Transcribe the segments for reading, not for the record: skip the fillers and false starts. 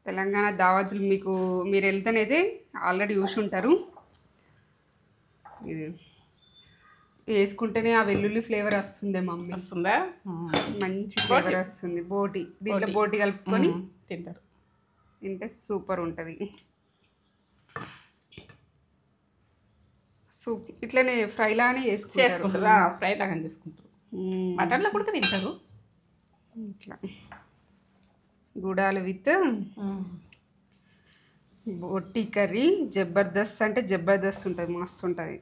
తెలంగాణ దావతులు మీరు వెళ్తేనైతే ఆల్రెడీ చూసి ఉంటారు. ఇది వేసుకుంటేనే ఆ వెల్లుల్లి ఫ్లేవర్ వస్తుంది మమ్మీ. వస్తుందా? మంచి ఫ్లేవర్ వస్తుంది. బోటి దీంట్లో బోటి కలుపుకొని తింటే సూపర్ ఉంటుంది. సూప్ ఇట్లనే ఫ్రై లాగానే చేసుకుంటారు. ఫ్రై లాగా చేసుకుంటారు. మటన్లో కూడా తింటారు. ఇట్లా గుడాలు విత్ బొట్టి కర్రీ జబర్దస్త్ అంటే జబర్దస్త్ ఉంటుంది, మస్తు ఉంటుంది.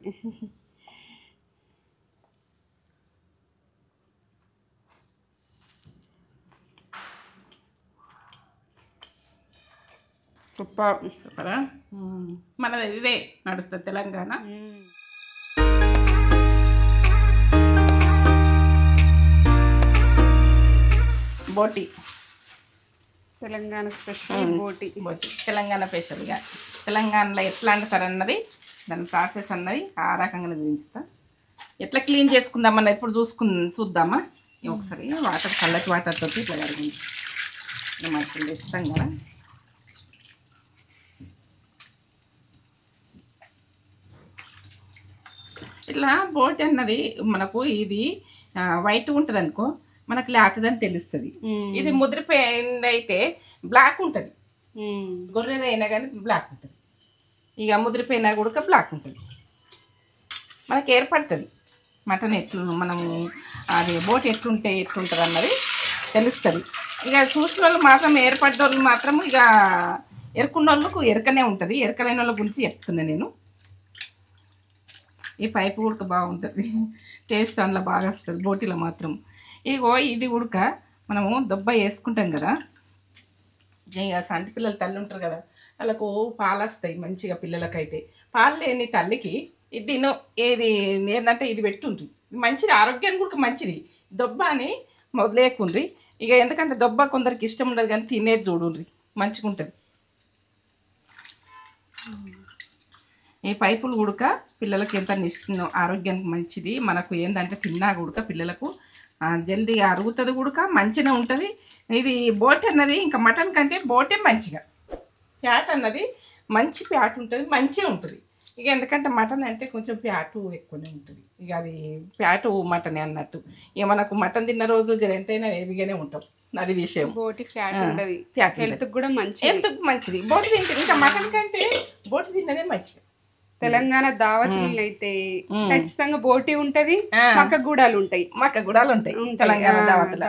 సూపరా. మనది ఇదే నడుస్తుంది తెలంగాణ. బోటి తెలంగాణ స్పెషల్ బోటి. తెలంగాణ స్పెషల్గా తెలంగాణలో ఎట్లా అంటారు అన్నది దాని ప్రాసెస్ అన్నది ఆ రకంగా చూపిస్తా. ఎట్లా క్లీన్ చేసుకుందాం అన్నది ఇప్పుడు చూద్దామా. ఒకసారి వాటర్ చల్లటి వాటర్ తోటి ఇట్లా కడిగింది మట్టి ఇస్తాం కదా. ఇట్లా బోటి అన్నది మనకు ఇది వైట్ ఉంటుంది అనుకో, మనకు లేతదని తెలుస్తుంది. ఇది ముదిరిపోయింది అయితే బ్లాక్ ఉంటుంది. గొర్రెది అయినా కానీ బ్లాక్ ఉంటుంది. ఇక ముదిరిపోయినా కూడా బ్లాక్ ఉంటుంది. మనకు ఏర్పడుతుంది మటన్ మనము అది బోటి ఎట్లుంటుంది అన్నది తెలుస్తుంది. ఇక చూసిన వాళ్ళు మాత్రం ఏర్పడ్డ వాళ్ళు మాత్రం ఇక ఎరుకున్న వాళ్ళకు ఎరకనే ఉంటుంది. ఎరకలేని వాళ్ళ గురించి చెప్తున్నాను నేను. ఈ పైపు ఉడక బాగుంటుంది, టేస్ట్ అందులో బాగా వస్తుంది బోటీలో మాత్రం. ఇగో ఇది ఉడక మనము దొబ్బ వేసుకుంటాం కదా. ఇక సంటి పిల్లలు తల్లి ఉంటారు కదా, వాళ్ళకు పాలు వస్తాయి మంచిగా. పిల్లలకైతే పాలు లేని తల్లికి ఇది ఏది ఏంటంటే ఇది పెట్టుండ్రి, మంచిది ఆరోగ్యానికి కూడా మంచిది. దొబ్బ అని మొదలేకుండ్రి. ఇక ఎందుకంటే దొబ్బ కొందరికి ఇష్టం ఉండదు కానీ తినేది చూడుండ్రి, మంచిగా ఉంటుంది. ఈ పైపులు ఉడక పిల్లలకి ఎంత ఇష్టం, ఆరోగ్యానికి మంచిది. మనకు ఏంటంటే తిన్నా ఉడక పిల్లలకు జల్దీగా అరుగుతుంది, ఉడక మంచిగా ఉంటుంది. ఇది బోటి అన్నది ఇంకా మటన్ కంటే బోటే మంచిగా ఫ్యాట్ అన్నది మంచి ఫ్యాట్ ఉంటుంది, మంచిగా ఉంటుంది. ఇక ఎందుకంటే మటన్ అంటే కొంచెం ఫ్యాటు ఎక్కువనే ఉంటుంది. ఇక అది ఫ్యాటు మటనే అన్నట్టు. ఇక మనకు మటన్ తిన్న రోజు ఎంతైనా హెవీగానే ఉంటాం, అది విషయం. బోటి ఫ్యాట్ ఉంటుంది, హెల్త్ కూడా మంచిది. హెల్త్ మంచిది బోటి తింటే. ఇంకా మటన్ కంటే బోటి తిన్నదే మంచిగా. తెలంగాణ దావతులు అయితే ఖచ్చితంగా బోటి ఉంటది, మక్క గుడాలు ఉంటాయి. మక్క గుడాలు ఉంటాయి తెలంగాణ దావతులు.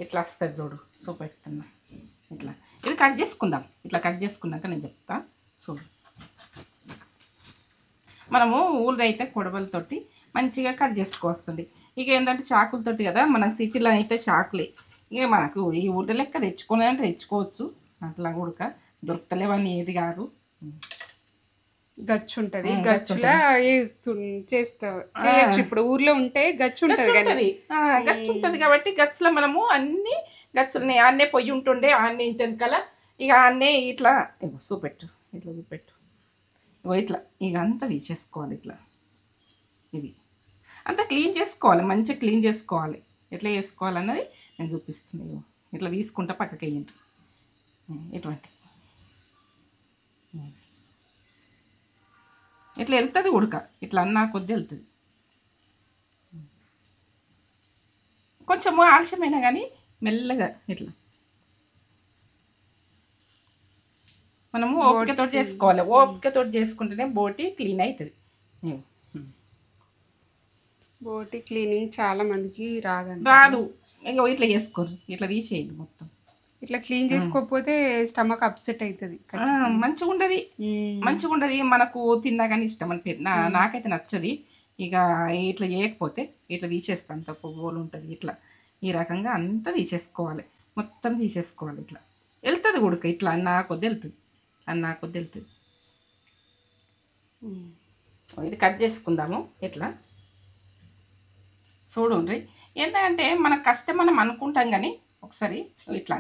ఇట్లా వస్తుంది చూడు, చూపెడుతున్నా. ఇట్లా ఇది కట్ చేసుకుందాం. ఇట్లా కట్ చేసుకున్నాక నేను చెప్తా చూడు. మనము ఊళ్ళో అయితే కొడవలతోటి మంచిగా కట్ చేసుకోవస్తుంది. ఇక ఏంటంటే చాకులతోటి కదా, మన సిటీలో అయితే చాకులే. ఇక మనకు ఈ ఊళ్ళో లెక్క తెచ్చుకోవాలంటే తెచ్చుకోవచ్చు, అట్లా ఉడక దొరుకుతలేవని ఏది కాదు. గచ్చు ఉంటది, గచ్చులా చేయొచ్చు. ఇప్పుడు ఊర్లో ఉంటే గచ్చు ఉంటది కదా, గచ్చు ఉంటది కాబట్టి గచ్చులో మనము అన్ని గచ్చులని ఆన్నే పొయ్యి ఉంటుండే ఆన్నే ఇంటెనకాల. ఇక ఆన్నే ఇట్లా చూపెట్టు, ఇట్లా చూపెట్టు. ఇట్లా ఇక అంతా తీసేసుకోవాలి. ఇట్లా ఇది అంతా క్లీన్ చేసుకోవాలి, మంచిగా క్లీన్ చేసుకోవాలి. ఎట్లా చేసుకోవాలన్నది నేను చూపిస్తున్నాను. ఇట్లా తీసుకుంటా పక్కకి వేయండి. ఇటువంటి ఇట్లా వెళ్తుంది ఉడక, ఇట్లా అన్నా కొద్ది వెళ్తుంది. కొంచెము ఆలస్యమైనా కానీ మెల్లగా ఇట్లా మనము ఓపికతో చేసుకోవాలి. ఓపికతో చేసుకుంటేనే బోటి క్లీన్ అవుతుంది. బోటి క్లీనింగ్ చాలా మందికి రాదు. ఇంకా ఇట్లా చేసుకోరు, ఇట్లా తీసేయండి మొత్తం. ఇట్లా క్లీన్ చేసుకోకపోతే స్టమక్ అప్సెట్ అవుతుంది, మంచిగా ఉండదు. మంచిగా ఉండదు, మనకు తిన్నా కానీ ఇష్టం అనిపింది. నాకైతే నచ్చది. ఇక ఇట్లా చేయకపోతే ఇట్లా తీసేస్తాను, తక్కువ బోలు ఉంటుంది. ఇట్లా ఈ రకంగా అంతా తీసేసుకోవాలి, మొత్తం తీసేసుకోవాలి. ఇట్లా వెళ్తుంది ఉడక, ఇట్లా అన్నా కొద్ది వెళ్తుంది, అన్నా కొద్ది వెళ్తుంది. ఇది కట్ చేసుకుందాము. ఇట్లా చూడండి. ఏంటంటే మన కష్టం మనం అనుకుంటాం కానీ ఒకసారి ఇట్లా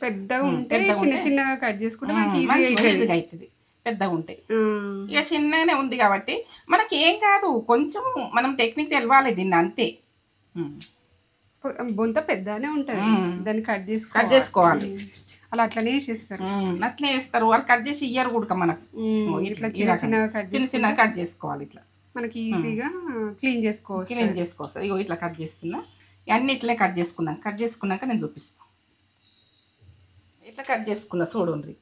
పెద్దగా ఉంటే చిన్న చిన్నగా కట్ చేసుకుంటే ఈజీగా అవుతుంది. పెద్దగా ఉంటాయి, ఇక చిన్నగానే ఉంది కాబట్టి మనకి ఏం కాదు. కొంచెం మనం టెక్నిక్ తెలవాలి దీన్ని, అంతే. బొంత పెద్దనే ఉంటుంది, దాన్ని కట్ చేసుకోవాలి. అలా అట్లనే చేస్తారు. అట్లే వేస్తారు వాళ్ళు, కట్ చేసి ఇయ్యరు కూడా మనకు. ఇట్లా చిన్న చిన్న కట్ చేసుకోవాలి. ఇట్లా మనకి ఈజీగా క్లీన్ చేసుకోవచ్చు. ఇగో ఇట్లా కట్ చేస్తున్నా, అన్నీ ఇట్లే కట్ చేసుకున్నాను. కట్ చేసుకున్నాక నేను చూపిస్తాను. ఇట్లా కట్ చేసుకున్నా చూడండి,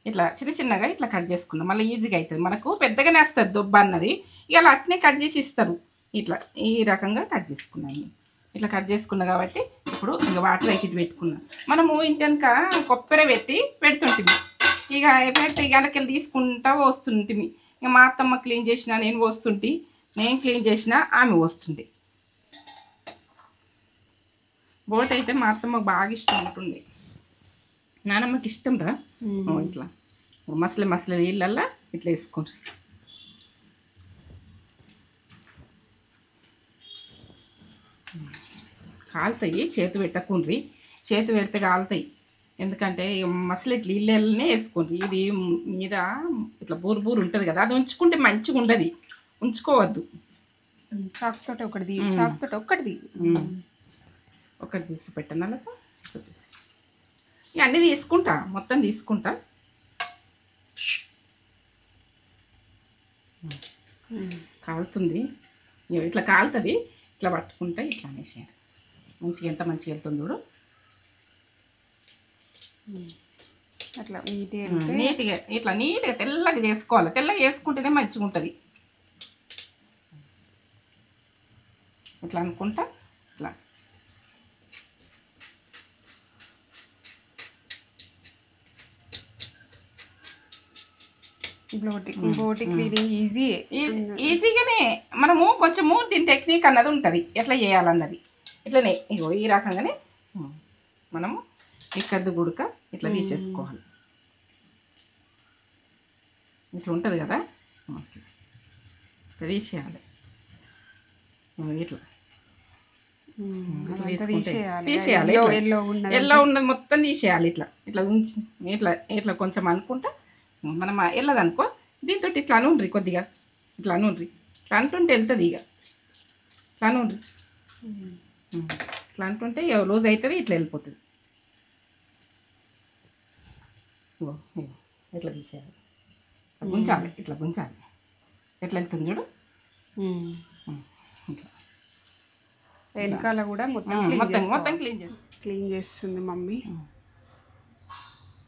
ఇట్లా చిన్నగా ఇట్లా కట్ చేసుకున్నా. మళ్ళీ ఈజీగా అవుతుంది మనకు. పెద్దగానే వస్తుంది దొబ్బ అన్నది, ఇక అలా అట్నే కట్ చేసి ఇస్తారు. ఇట్లా ఈ రకంగా కట్ చేసుకున్నాను. ఇట్లా కట్ చేసుకున్నా కాబట్టి ఇప్పుడు ఇక వాటర్ అయితే పెట్టుకున్నాం. మనము ఇంటెనక కొబ్బరి పెడుతుంటిమి. ఇక పెట్టి వెనకెళ్ళి తీసుకుంటా వస్తుంటిమి. ఇక మా అత్తమ్మ క్లీన్ చేసినా నేను వస్తుంటే, నేను క్లీన్ చేసినా ఆమె వస్తుండే. బోట్ అయితే మా అత్తమ్మకు బాగా ఇష్టం ఉంటుంది. నానమ్మకి ఇష్టం రా. ఇట్లా మసలి నీళ్ళల్లో ఇట్లా వేసుకోండి. కాలుతాయి, చేతి పెట్టకుండ్రి. చేతి పెడితే కాలుతాయి. ఎందుకంటే మసలు ఇట్లా నీళ్ళనే వేసుకోండి. ఇది మీద ఇట్లా బూరు ఉంటుంది కదా, అది ఉంచుకుంటే మంచిగా ఉండదు, ఉంచుకోవద్దు. చాకుతోటి ఒకటి తీసి పెట్టండి. అలా అన్నీ తీసుకుంటా, మొత్తం తీసుకుంటా. కాలుతుంది, ఇట్లా కాలుతుంది. ఇట్లా పట్టుకుంటే ఇట్లా అనేసేయండి. మంచిగా ఎంత మంచిగా వెళ్తుంది చూడు. అట్లా నీట్గా ఇట్లా నీట్గా తెల్లగా చేసుకోవాలి. తెల్లగా చేసుకుంటేనే మంచిగా ఉంటుంది. ఇట్లా అనుకుంటా ఇట్లా బోటి క్లీనింగ్ ఈజీగానే. మనము కొంచెము దీని టెక్నిక్ అన్నది ఉంటుంది, ఎట్లా చేయాలన్నది. ఇట్లనే ఇగో ఈ రకంగానే మనము ఇక్కడిది గుడక ఇట్లా తీసేసుకోవాలి. ఇట్లా ఉంటుంది కదా, ఇట్లా తీసేయాలి. ఇట్లా తీసేయాలి. ఎల్లో ఉన్నది మొత్తం తీసేయాలి. ఇట్లా ఇట్లా ఉంచి ఇట్లా కొంచెం అనుకుంటా మనం వెళ్ళదనుకో, దీంతో ఇట్లా అనుండ్రి, కొద్దిగా ఇట్లా అనుండ్రి. ఇట్లా అంటుంటే వెళ్తుంది. ఇక ఇట్లా అనుండ్రి, ఇట్లా అంటుంటే లూజ్ అవుతుంది, ఇట్లా వెళ్ళిపోతుంది. ఇట్లా తీసేయాలి, గుంచాలి. ఇట్లా గుంచాలి. ఎట్లా వెళ్తుంది చూడు. ఇట్లా వెనకాల కూడా మొత్తం క్లీన్ చేస్తుంది మమ్మీ.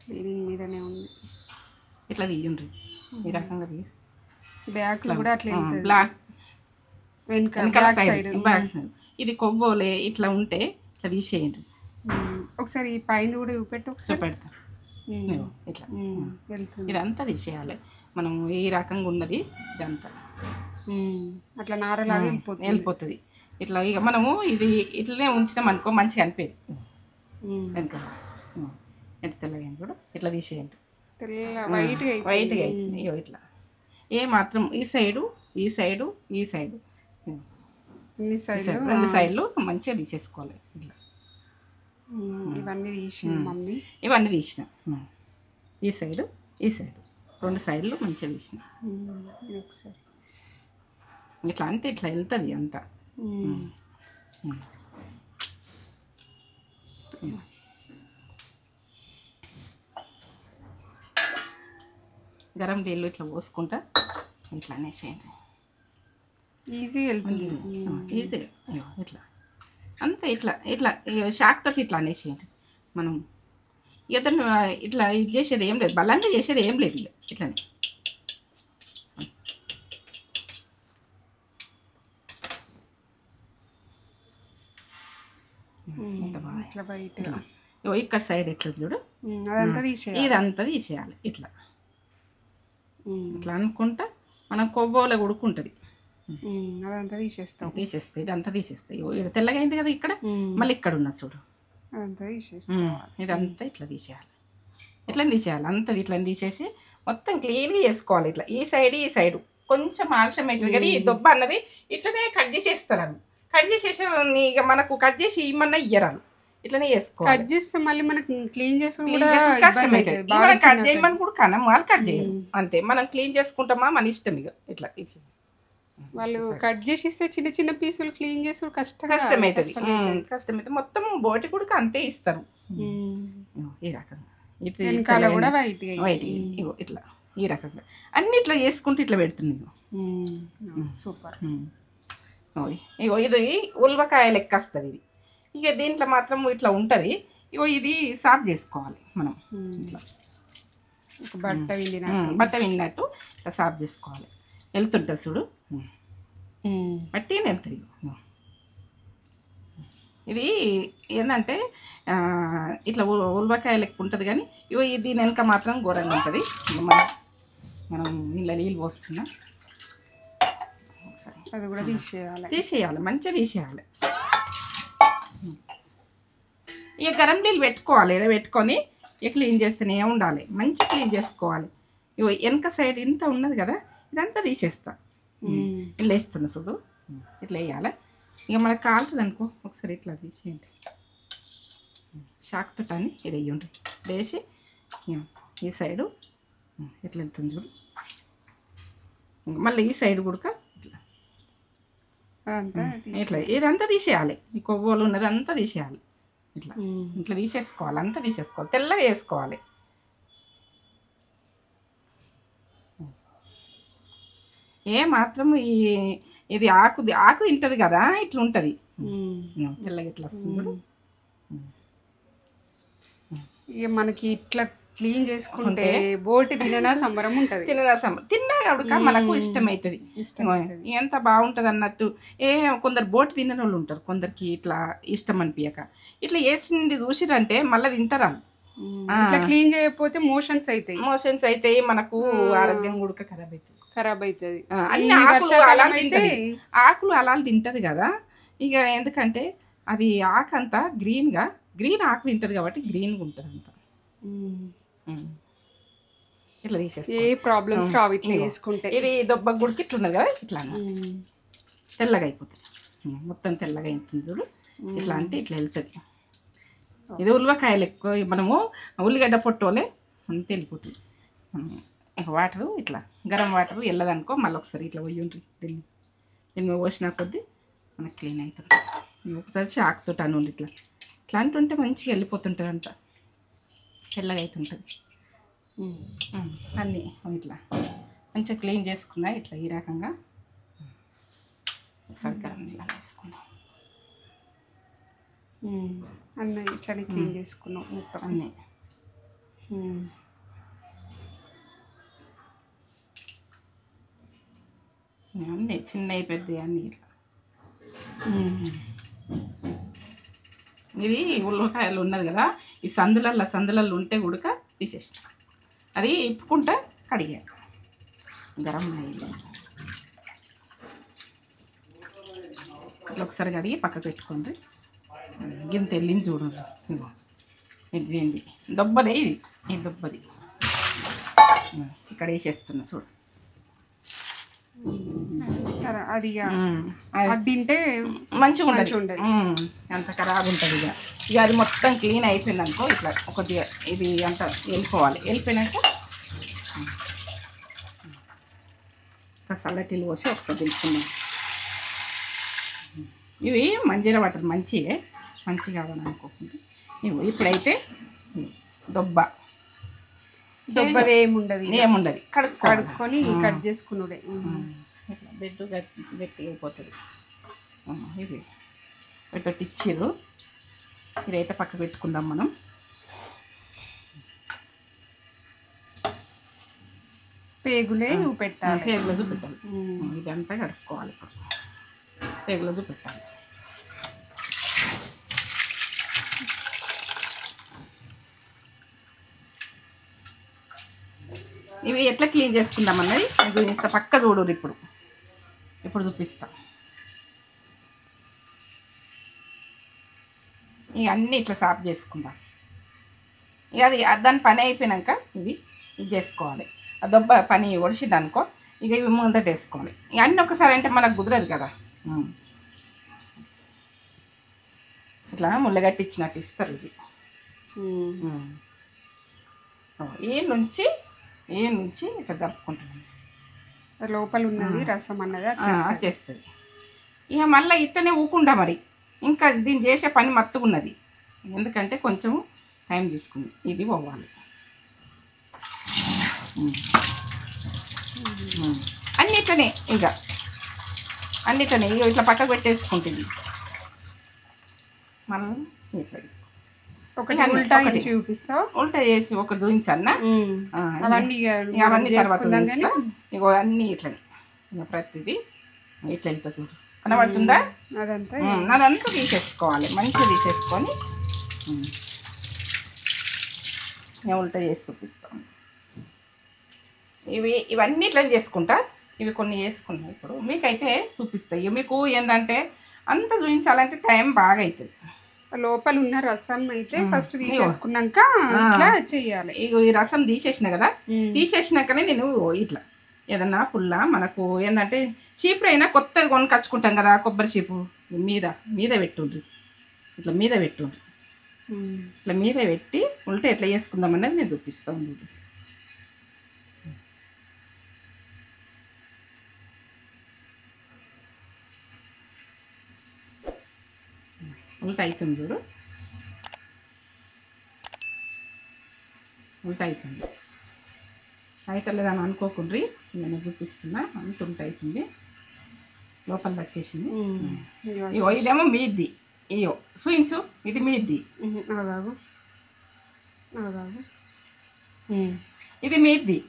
క్లీనింగ్ మీదనే ఉంది. ఇట్లా తీయండి ఈ రకంగా తీసి. బ్యాక్ కూడా అట్లా బ్లాక్ వెనకాల సైడ్, బ్యాక్ సైడ్ ఇది కొవ్వోలే ఇట్లా ఉంటే ఇట్లా తీసేయండి. ఒకసారి ఈ పైన కూడా చూపెడతా. ఇట్లా ఇదంతా తీసేయాలి మనం. ఈ రకంగా ఉన్నది ఇదంతా అట్లా నారలాగా వెళ్ళిపోతుంది. ఇట్లా ఇక మనము ఇది ఇట్లనే ఉంచినాం అనుకో మంచిగా అనిపేది. వెనకాల ఎంత తెల్లగా కూడా ఇట్లా తీసేయండి. వైట్గా అవుతుంది. ఇగో ఇట్లా ఏ మాత్రం ఈ సైడు రెండు సైడ్లు మంచిగా తీసేసుకోవాలి. ఇట్లా ఇవన్నీ తీసిన ఈ సైడు రెండు సైడ్లు మంచిగా తీసిన. ఇట్లా అంటే ఇట్లా వెళ్తుంది అంతా. గరం నీళ్ళు ఇట్లా పోసుకుంటా ఇట్లా అనేసేయండి. ఈజీగా వెళ్తుంది. ఈజీగా ఇట్లా అంతా ఇట్లా షాక్ తోటి ఇట్లా అనేసేయండి. మనం ఇతను ఇట్లా ఇది చేసేది ఏం లేదు, బలంగా చేసేది ఏం లేదు. ఇట్లనే ఇక్కడ సైడ్ ఎట్లా చూడు, ఇదంతా తీసేయాలి. ఇట్లా ఇట్లా అనుకుంటా మనం కొవ్వోల ఉడుకుంటుంది. తీసేస్తాయి ఇదంతా తీసేస్తాయి. ఇక్కడ తెల్లగా అయింది కదా, ఇక్కడ మళ్ళీ ఇక్కడ ఉన్న చూడు ఇదంతా ఇట్లా తీసేయాలి. ఇట్లా తీసేయాలి అంతా. ఇట్లా తీసేసి మొత్తం క్లీన్గా చేసుకోవాలి. ఇట్లా ఈ సైడ్ కొంచెం ఆలస్యం అవుతుంది కానీ ఈ దొబ్బ అన్నది ఇట్లనే కట్ చేసేస్తారు. అవి కట్ చేసేసి ఇక మనకు కట్ చేసి ఇమ్మన్నా ఇయ్యరాలు. ఇట్లనే చేసుకోవాలి. కట్ చేస్తే మళ్ళీ మనకి క్లీన్ చేసుకోవడం కష్టం అవుతుంది. మనం కట్ చేయమని కూడా కనం వాళ్ళు కట్ చేయరు అంతే. మనం క్లీన్ చేసుకుంటామా మన ఇష్టం. ఇక ఇట్లా వాళ్ళు కట్ చేసి ఇస్తే చిన్న పీసులు క్లీన్ చేసి కష్టమవుతుంది. మొత్తం బోటి కూడా అంతే ఇస్తారు. ఈ రకంగా ఇటు వెనకాల కూడా వైట్ వైట్ ఇగో ఇట్లా ఈ రకంగా అన్ని ఇట్లా చేసుకుంటూ ఇట్లా పెడుతుంది. సూపర్. ఇగో ఇది ఉల్వకాయ లెక్క వస్తుంది ఇది. ఇక దీంట్లో మాత్రం ఇట్లా ఉంటుంది. ఇగో ఇది సాఫ్ చేసుకోవాలి మనం ఇట్లా బట్ట విన్నట్టు ఇట్లా సాఫ్ చేసుకోవాలి. వెళ్తుంటుంది చూడు, బట్టి వెళ్తుంది. ఇది ఏంటంటే ఇట్లా ఉల్వకాయ లెక్క ఉంటుంది కానీ ఇగో దీని వెనక మాత్రం ఘోరంగా ఉంటుంది. మనం నీళ్ళు పోస్తున్నాం ఒకసారి, అది కూడా తీసేయాలి మంచిగా తీసేయాలి. ఇక గరం నీళ్ళు పెట్టుకోవాలి, ఇలా పెట్టుకొని ఇక క్లీన్ చేస్తూనే ఉండాలి, మంచిగా క్లీన్ చేసుకోవాలి. ఇగో వెనక సైడ్ ఇంత ఉన్నది కదా ఇదంతా తీసేస్తా. ఇట్లా వేస్తున్నా చూడు, ఇట్లా వేయాలి. ఇక మనకు కాలుతుంది అనుకో ఒకసారి ఇట్లా తీసేయండి, షాక్ తోటని ఇది వేయండి. వేసి ఈ సైడు ఇట్లా వెళ్తుంది చూడు, మళ్ళీ ఈ సైడ్ కూడా ఇట్లా ఇదంతా తీసేయాలి. ఈ కొవ్వోలు ఉన్నదంతా తీసేయాలి. ఇట్లా ఇట్లా తీసేసుకోవాలి, అంతా తీసేసుకోవాలి, తెల్లగా వేసుకోవాలి. ఏ మాత్రం ఇది ఆకు తింటది కదా ఇట్లా ఉంటుంది, తెల్లగా ఇట్లా వస్తుంది. ఇక మనకి ఇట్లా క్లీన్ చేసుకుంటే బోటి తిననా సంబరం ఉంటుంది. తిన్నా కాబట్టి మనకు ఇష్టమవుతుంది, ఎంత బాగుంటుంది అన్నట్టు. కొందరు బోటి తినని వాళ్ళు ఉంటారు, కొందరికి ఇట్లా ఇష్టం అనిపించక ఇట్లా వేసింది చూసిరంటే మళ్ళీ తింటారా. క్లీన్ చేయకపోతే మోషన్స్ అవుతాయి, మనకు ఆరోగ్యం కూడా ఖరాబ్ అవుతుంది. అన్ని ఆకులు అలా తింటది కదా. ఇక ఎందుకంటే అది ఆకంతా గ్రీన్ ఆకు తింటది కాబట్టి గ్రీన్గా ఉంటుంది అంతా. ఇట్లా తీసేసి ఏ ప్రాబ్లమ్స్ రావు ఇట్లా చేసుకుంటే. ఇది దొబ్బ గుడికి ఇట్లున్నది కదా, ఇట్లా తెల్లగా అయిపోతుంది, మొత్తం తెల్లగా అవుతుంది చూడు. ఇట్లా అంటే ఇట్లా వెళ్తుంది. ఇది ఉల్వకాయలు ఎక్కువ మనము ఉల్లిగడ్డ పొట్టోలే అంతే వెళ్ళిపోతుంది. వాటరు ఇట్లా గరం వాటర్ వెళ్ళదనుకో మళ్ళీ ఒకసారి ఇట్లా పోయి ఉంటుంది. దీన్ని పోసిన కొద్దీ మనకు క్లీన్ అవుతుంది. ఒకసారి చాకుతోటి అని ఇట్లా అంటుంటే మంచిగా వెళ్ళిపోతుంటుంది, అంతా తెల్లగా అవుతుంటుంది. అన్నీ ఇట్లా మంచిగా క్లీన్ చేసుకున్నా ఇట్లా ఈ రకంగా ఒకసారి గరం నీళ్ళు వేసుకున్నాం. అన్నీ ఇట్లా క్లీన్ చేసుకున్నాం మొత్తం అన్నీ. అన్నీ చిన్నవి పెద్దవి అన్నీ ఇట్లా. ఇది ఉల్లిపాయలు ఉన్నది కదా, ఈ సందులల్లో ఉంటే ఉడక తీసేసిన అది ఇప్పుకుంటా కడిగా గరం నీళ్ళు ఇట్లా ఒకసారి కడిగి పక్కకు పెట్టుకోండి. గింత వెళ్ళింది చూడండి, ఇది దొబ్బదే, ఈ దొబ్బది ఇక్కడ వేసేస్తున్నా చూడు. అది తింటే మంచిగా ఉంటుంది, అంత ఖరాబ్ ఉంటుంది. ఇక అది మొత్తం క్లీన్ అయిపోయింది అనుకో ఇట్లా కొద్దిగా ఇది అంతా వెళ్ళిపోయినాక చల్లటిల్లు పోసి ఒకసారి తెలుసుకుందాం. ఇవి మంజీర వాటర్ మంచిగా కావాలని అనుకోకుండా ఇప్పుడైతే దొబ్బది ఏముండదు కడుక్కొని కట్ చేసుకున్నాడే. ఇట్లా బెడ్ గట్టిగా అయిపోతుంది. ఇవి పెట్టొట్టి ఇచ్చిర్రు, ఇదైతే పక్క పెట్టుకుందాం మనం. పేగులే చూపెట్టాలి, పేగులో చూపెట్టాలి. ఇదంతా కడుక్కోవాలి, ఇప్పుడు పేగులో చూపెట్టాలి. ఇవి ఎట్లా క్లీన్ చేసుకుందాం అన్నది చూపిస్తా, పక్క చూడరు. ఇప్పుడు చూపిస్తా. ఇక అన్నీ ఇట్లా సాఫ్ చేసుకుందాం. ఇక అది దాని పని అయిపోయినాక ఇది చేసుకోవాలి. ఆ దొబ్బ పని ఒడిచింది అనుకో ఇక ఇవి ముందట వేసుకోవాలి. ఇక అన్నీ ఒకసారి అంటే మనకు కుదరదు కదా, ఇట్లా ముళ్ళగట్టి ఇచ్చినట్టు ఇస్తారు. ఇది ఈ నుంచి ఇట్లా జరుపుకుంటున్నాం. లోపల ఉన్నది రసం అన్నది వచ్చేస్తుంది. ఇక మళ్ళీ ఇట్లనే ఊకుండా మరి ఇంకా దీన్ని చేసే పని మత్తుకున్నది, ఎందుకంటే కొంచెం టైం తీసుకుంది. ఇది పోవాలి. అన్నిట్లనే ఇంకా అన్నిట్లనే ఇక ఇట్లా పక్కకు పెట్టేసుకుంటుంది. మనం ఇట్లా తీసుకో ఒకటి ఉల్టా చూపిస్తావు, ఉల్టా చేసి ఒకటి చూపించన్నా అవన్నీ తర్వాత చూపిస్తా. ఇగో అన్నీ ఇట్లనే ఇక ప్రతిదీ ఇట్లా ఇంత చూడు కనబడుతుందా? అదంతా తీసేసుకోవాలి, మంచిగా తీసేసుకొని ఉల్టా చేసి చూపిస్తాం. ఇవన్నీ ఇట్లా చేసుకుంటా. ఇవి కొన్ని చేసుకున్నాయి, ఇప్పుడు మీకైతే చూపిస్తాయి. మీకు ఏంటంటే అంత చూపించాలంటే టైం బాగా అవుతుంది. లోపల ఉన్న రసం అయితే ఫస్ట్ తీసేసుకున్నాక ఇట్లా చెయ్యాలి. ఇగో ఈ రసం తీసేసిన కదా, తీసేసినాకనే నేను ఇట్లా ఏదన్నా పుల్ల మనకు ఏంటంటే చీపురు అయినా కొత్తగా కొనుకొచ్చుకుంటాం కదా, కొబ్బరి చీపు మీద పెట్టుండ్రి, ఇట్లా మీద పెట్టుండ్రి, ఇట్లా మీద పెట్టి ఉల్టా ఎట్లా చేసుకుందాం అనేది నేను చూపిస్తాను. ఉల్టా అవుతుంది చూడు, ఉల్టా అవుతుంది. అయితలేదని అనుకోకుండ్రి, నేను చూపిస్తున్నా. అంత ఉల్టా అవుతుంది, లోపల వచ్చేసింది. ఇగో ఇదేమో మీది, ఇయో చూయించు, ఇది మీది, ఇది మీది.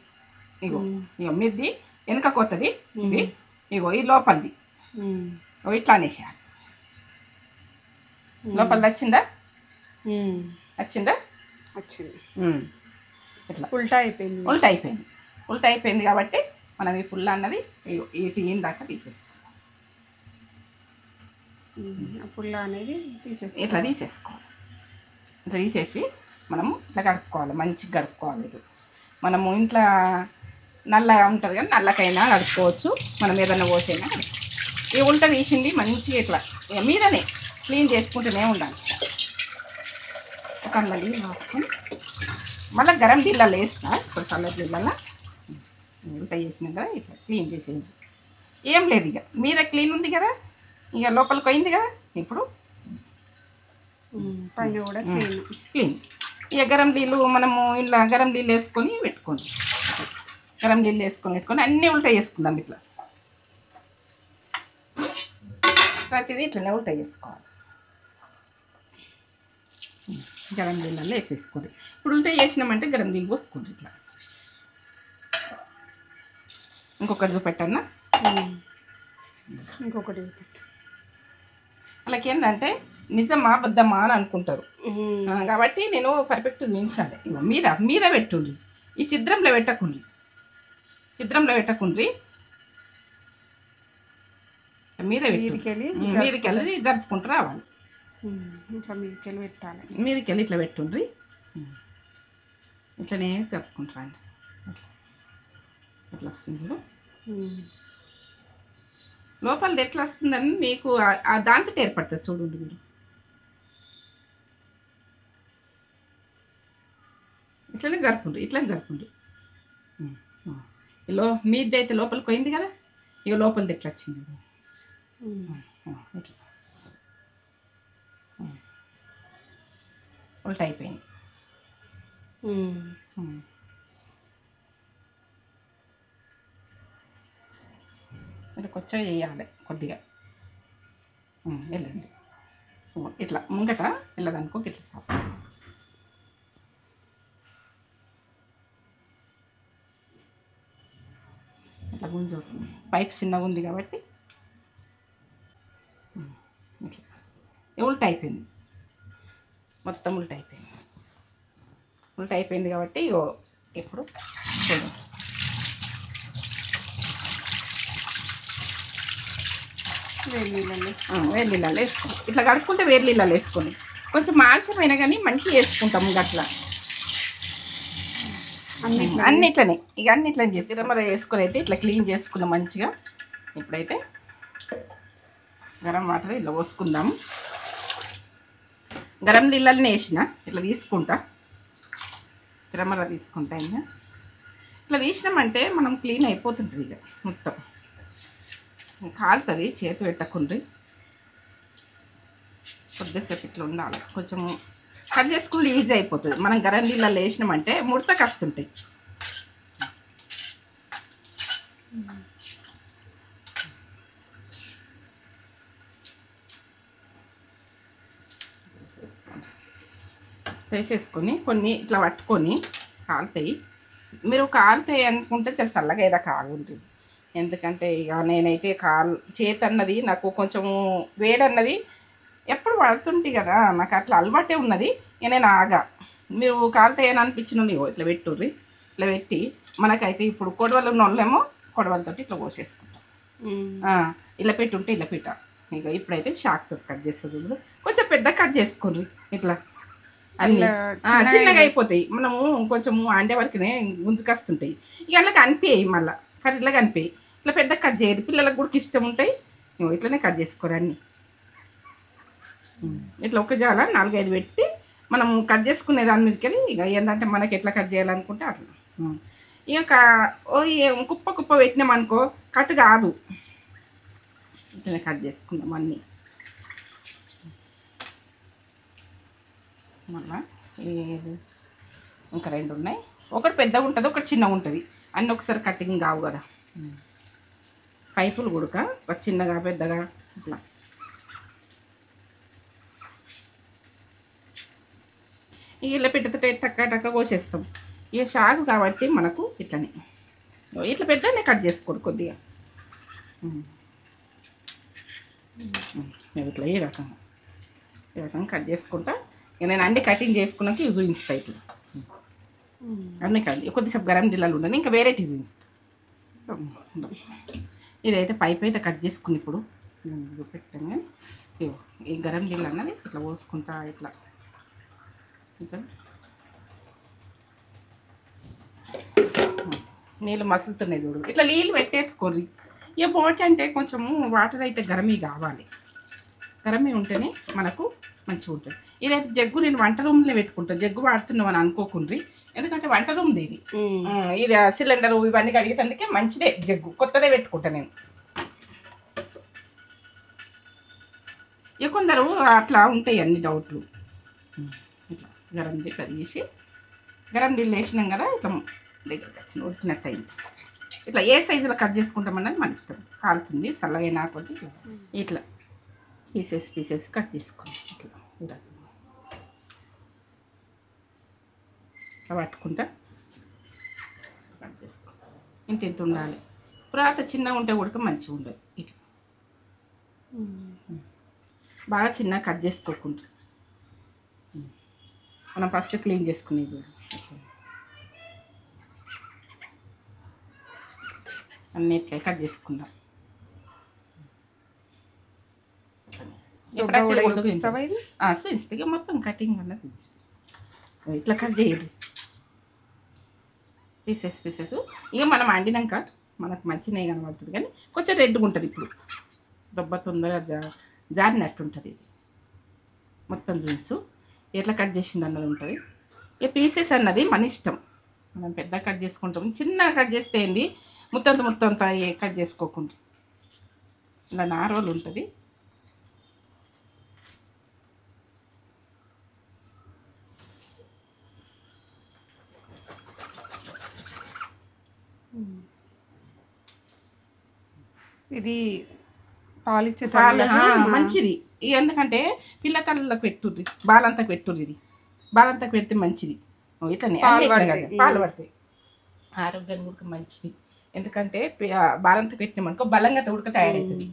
ఇగో ఇగో మీది వెనక కొత్తది ఇది. ఇగో ఈ లోపలిది ఇట్లా అనేసేయాలి. లోపల వచ్చిందా? వచ్చిందా? వచ్చింది. ఇట్లా ఉల్టా అయిపోయింది. ఉల్టా అయిపోయింది కాబట్టి మనం ఈ పుల్ల అన్నది ఈ టీన్ దాకా తీసేసుకోవాలి. పుల్ల అనేది ఇట్లా తీసేసుకోవాలి. ఇట్లా తీసేసి మనము ఇట్లా కడుక్కోవాలి, మంచిగా కడుక్కోవాలి. ఇది మనము ఇంట్లో నల్లగా ఉంటుంది కానీ నల్లకైనా కడుక్కోవచ్చు, మనం ఏదైనా పోసైనా కడుక్కోవచ్చు. ఈ ఉల్టా తీసింది మంచిగా ఇట్లా మీదనే క్లీన్ చేసుకుంటూనే ఉండాలి. ఒక నీళ్ళు రాసుకొని మళ్ళీ గరం నీళ్ళలో వేస్తా. ఇప్పుడు చల్లటి నీళ్ళలో ఉల్టా చేసినాం కదా, ఇట్లా క్లీన్ చేసేది ఏం లేదు. ఇక మీద క్లీన్ ఉంది కదా, ఇక లోపలికి పోయింది కదా, ఇప్పుడు పైన కూడా క్లీన్. ఇక గరం నీళ్ళు మనము ఇలా గరం నీళ్ళు వేసుకొని పెట్టుకోండి. గరం నీళ్ళు వేసుకొని పెట్టుకొని అన్నీ ఉల్టా చేసుకుందాం. ఇట్లా ప్రతిదీ ఇట్లనే ఉల్టా చేసుకోవాలి. గరం నీళ్ళల్లో వేసేసుకోండి. ఇప్పుడు ఉల్టా చేసినామంటే గరం నీళ్ళు పోసుకోండి. ఇట్లా ఇంకొకటి చూపెట్టన్నా, ఇంకొకటి అలాగేందంటే నిజమా అబద్ధమా అని అనుకుంటారు కాబట్టి నేను పర్ఫెక్ట్ చూపించాలి. మీద పెట్టుండ్రి, ఈ ఛిద్రంలో పెట్టకుండ్రి, మీద మీదకెళ్ళి జరుపుకుంటూ రావాలి. మీదకెళ్ళి ఇట్లా పెట్టుండ్రి, ఇట్లనే జరుపుకుంటారా అండి. ఎట్లా వస్తుంది లోపలిది ఎట్లా వస్తుందని మీకు దాంతో ఏర్పడుతుంది చూడండి. మీరు ఇట్లనే జరుపుకుండ్రి. మీది అయితే లోపలికి పోయింది కదా, ఇక లోపలిది ఎట్లా వచ్చింది ఇట్లా ఉల్టా అయిపోయింది. కొంచెం వేయాలి కొద్దిగా, వెళ్ళండి ఇట్లా ముంగట వెళ్ళదనుకో, ఇట్లా సాపు ఇట్లా గుంజు. పైప్ చిన్నగా ఉంది కాబట్టి ఇట్లా ఉల్టా అయిపోయింది, మొత్తం ఉల్టా అయిపోయింది కాబట్టి ఇప్పుడు చూడండి. వేడి నీళ్ళలో వేసుకోండి. ఇట్లా కడుక్కుంటే వేడి నీళ్ళలో వేసుకోండి. కొంచెం మాంసమైనా కానీ మంచిగా వేసుకుంటాము అట్లా అన్నిట్లనే. ఇక అన్నిట్లని చేసి మరి వేసుకొని అయితే ఇట్లా క్లీన్ చేసుకున్నాం మంచిగా. ఇప్పుడైతే గరం వాటర్ ఇట్లా పోసుకుందాము. గరం నీళ్ళని వేసిన ఇట్లా తీసుకుంటా, తిరమర తీసుకుంటా. ఇంకా ఇట్లా తీసినామంటే మనం క్లీన్ అయిపోతుంటుంది. ఇక మొత్తం కాలుతుంది, చేతి పెట్టకుండ్రి. కొద్దిసేపు ఇట్లా ఉండాలి, కొంచెం కట్ చేసుకుంటే ఈజీ అయిపోతుంది. మనం గరం నీళ్ళలో వేసినామంటే ముడతకు వస్తుంటాయి. వేసేసుకొని కొన్ని ఇట్లా పట్టుకొని కాలుతాయి. మీరు కాలుతాయి అనుకుంటే చాలా చల్లగా ఏదో కాలుంటుంది. ఎందుకంటే ఇక నేనైతే చేతి అన్నది నాకు కొంచెము వేడన్నది ఎప్పుడు పడుతుంటే కదా, నాకు అట్లా అలవాటే ఉన్నది. ఇక నేను ఆగా మీరు కాలుతాయని అనిపించిన ఇట్లా పెట్టుర్రి. ఇట్లా పెట్టి మనకైతే ఇప్పుడు కొడవలు ఉన్న వాళ్ళేమో కొడవలతో ఇట్లా పోసేసుకుంటాం. ఇలా పెట్టుంటే ఇలా పెట్ట. ఇక ఇప్పుడైతే షాక్తో కట్ చేస్తుంది. కొంచెం పెద్ద కట్ చేసుకోండి ఇట్లా అన్నీ చిన్నగా అయిపోతాయి. మనము కొంచెము అండే వరకునే గుంజుకొస్తుంటాయి. ఇక అలా కనిపించాయి, మళ్ళీ కర్రీలా కనిపించాయి. ఇట్లా పెద్ద కట్ చేయదు, పిల్లలకు కూడా ఇష్టం ఉంటాయి. ఇట్లనే కట్ చేసుకోరు అన్నీ. ఇట్లా ఒక జాల 4-5 పెట్టి మనం కట్ చేసుకునే దాని మీదకి ఇక ఏంటంటే మనకి ఎట్లా కట్ చేయాలనుకుంటే అట్లా. ఇక కుప్ప కుప్ప పెట్టినామనుకో కట్ కాదు. ఇట్లనే కట్ చేసుకుందాం అన్నీ. మళ్ళా ఇంకా 2 ఉన్నాయి. ఒకటి పెద్దగా ఉంటుంది, ఒకటి చిన్నగా ఉంటుంది. అన్నీ ఒకసారి కట్టింగ్ కావు కదా. పైపులు కుడక ఒక చిన్నగా పెద్దగా ఇట్లా ఇలా పెట్టుతుంటే టక్క టక్క కోసేస్తాం. ఇక షాకు కాబట్టి మనకు ఇట్లనే ఇట్లా పెద్దనే కట్ చేసుకోడు కొద్దిగా. ఇట్లా ఈ రకంగా కట్ చేసుకుంటా. ఇక నేను అన్ని కటింగ్ చేసుకున్నాక ఇవి చూపిస్తాను. ఇట్లా అన్నీ కాదు, కొద్దిసేపు గరం జిల్లాలు ఉండని ఇంకా వెరైటీ చూపిస్తాను. ఇదైతే పైప్ అయితే కట్ చేసుకుని ఇప్పుడు పెట్టాను. ఈ గరం జిల్లా అన్నది ఇట్లా పోసుకుంటా. ఇట్లా నీళ్ళు మసులుతున్నాయి చూడు. ఇట్లా నీళ్ళు పెట్టేసుకోర్రి. ఇక బోటి అంటే కొంచెము వాటర్ అయితే గరమీ కావాలి. గరమీ ఉంటేనే మనకు మంచిగా ఉంటుంది. ఇదైతే జగ్గు నేను వంట రూమ్లో పెట్టుకుంటాను. జగ్గు వాడుతున్నాం అని అనుకోకుండ్రి, ఎందుకంటే వంట రూమ్ది ఇది. ఇది సిలిండరు ఇవన్నీ కడిగేందుకే మంచిదే జగ్గు. కొత్తదే పెట్టుకుంటాను నేను. ఇక కొందరు అట్లా ఉంటాయి అన్ని డౌట్లు. ఇట్లా గరం దిట్లా తీసి గరం నీళ్ళు వేసినాం కదా, ఇట్లా దగ్గరికి వచ్చిన ఉడికినట్టు అయింది. ఇట్లా ఏ సైజులో కట్ చేసుకుంటామన్నది మన ఇష్టం. కాలుతుంది చల్లగైనా కొద్ది ఇట్లా పీసెస్ కట్ చేసుకోండి. ఇట్లా ఇట్లా పట్టుకుంటా కట్ చేసుకో. ఇంత ఉండాలి. పురాత చిన్నగా ఉంటే ఉడక మంచిగా ఉండదు. ఇట్లా బాగా చిన్నగా కట్ చేసుకోకుండా మనం ఫస్ట్ క్లీన్ చేసుకునేది. అన్నీ ఇట్లా కట్ చేసుకుందాం. చూపిస్తే మొత్తం కటింగ్ అన్నది ఇట్లా కట్ చేయాలి. పీసెస్ ఇక మనం వండినాక మనకు మంచిగా కనబడుతుంది, కానీ కొంచెం రెడ్గా ఉంటుంది. ఇప్పుడు దొబ్బ తొందరగా జారినట్టు ఉంటుంది. ఇది మొత్తం చూసు ఎట్లా కట్ చేసింది అన్నది ఉంటుంది. ఇక పీసెస్ అన్నది మన ఇష్టం. మనం పెద్ద కట్ చేసుకుంటాం, చిన్న కట్ చేస్తే ఏంది మొత్తం కట్ చేసుకోకుండా ఇలా నార్మల్ ఉంటుంది. ఇది పాలిచ్చే మంచిది. ఎందుకంటే పిల్ల తల్లకు పెట్టుర్రి, బాలంతకు పెట్టుర్రి. ఇది బాలంతకు పెడితే మంచిది. ఇట్లనే పాలు పడతాయి, ఆరోగ్యానికి ఉడక మంచిది. ఎందుకంటే బాలంతకు పెట్టినామనుకో బలంగా ఉడక తయారవుతుంది.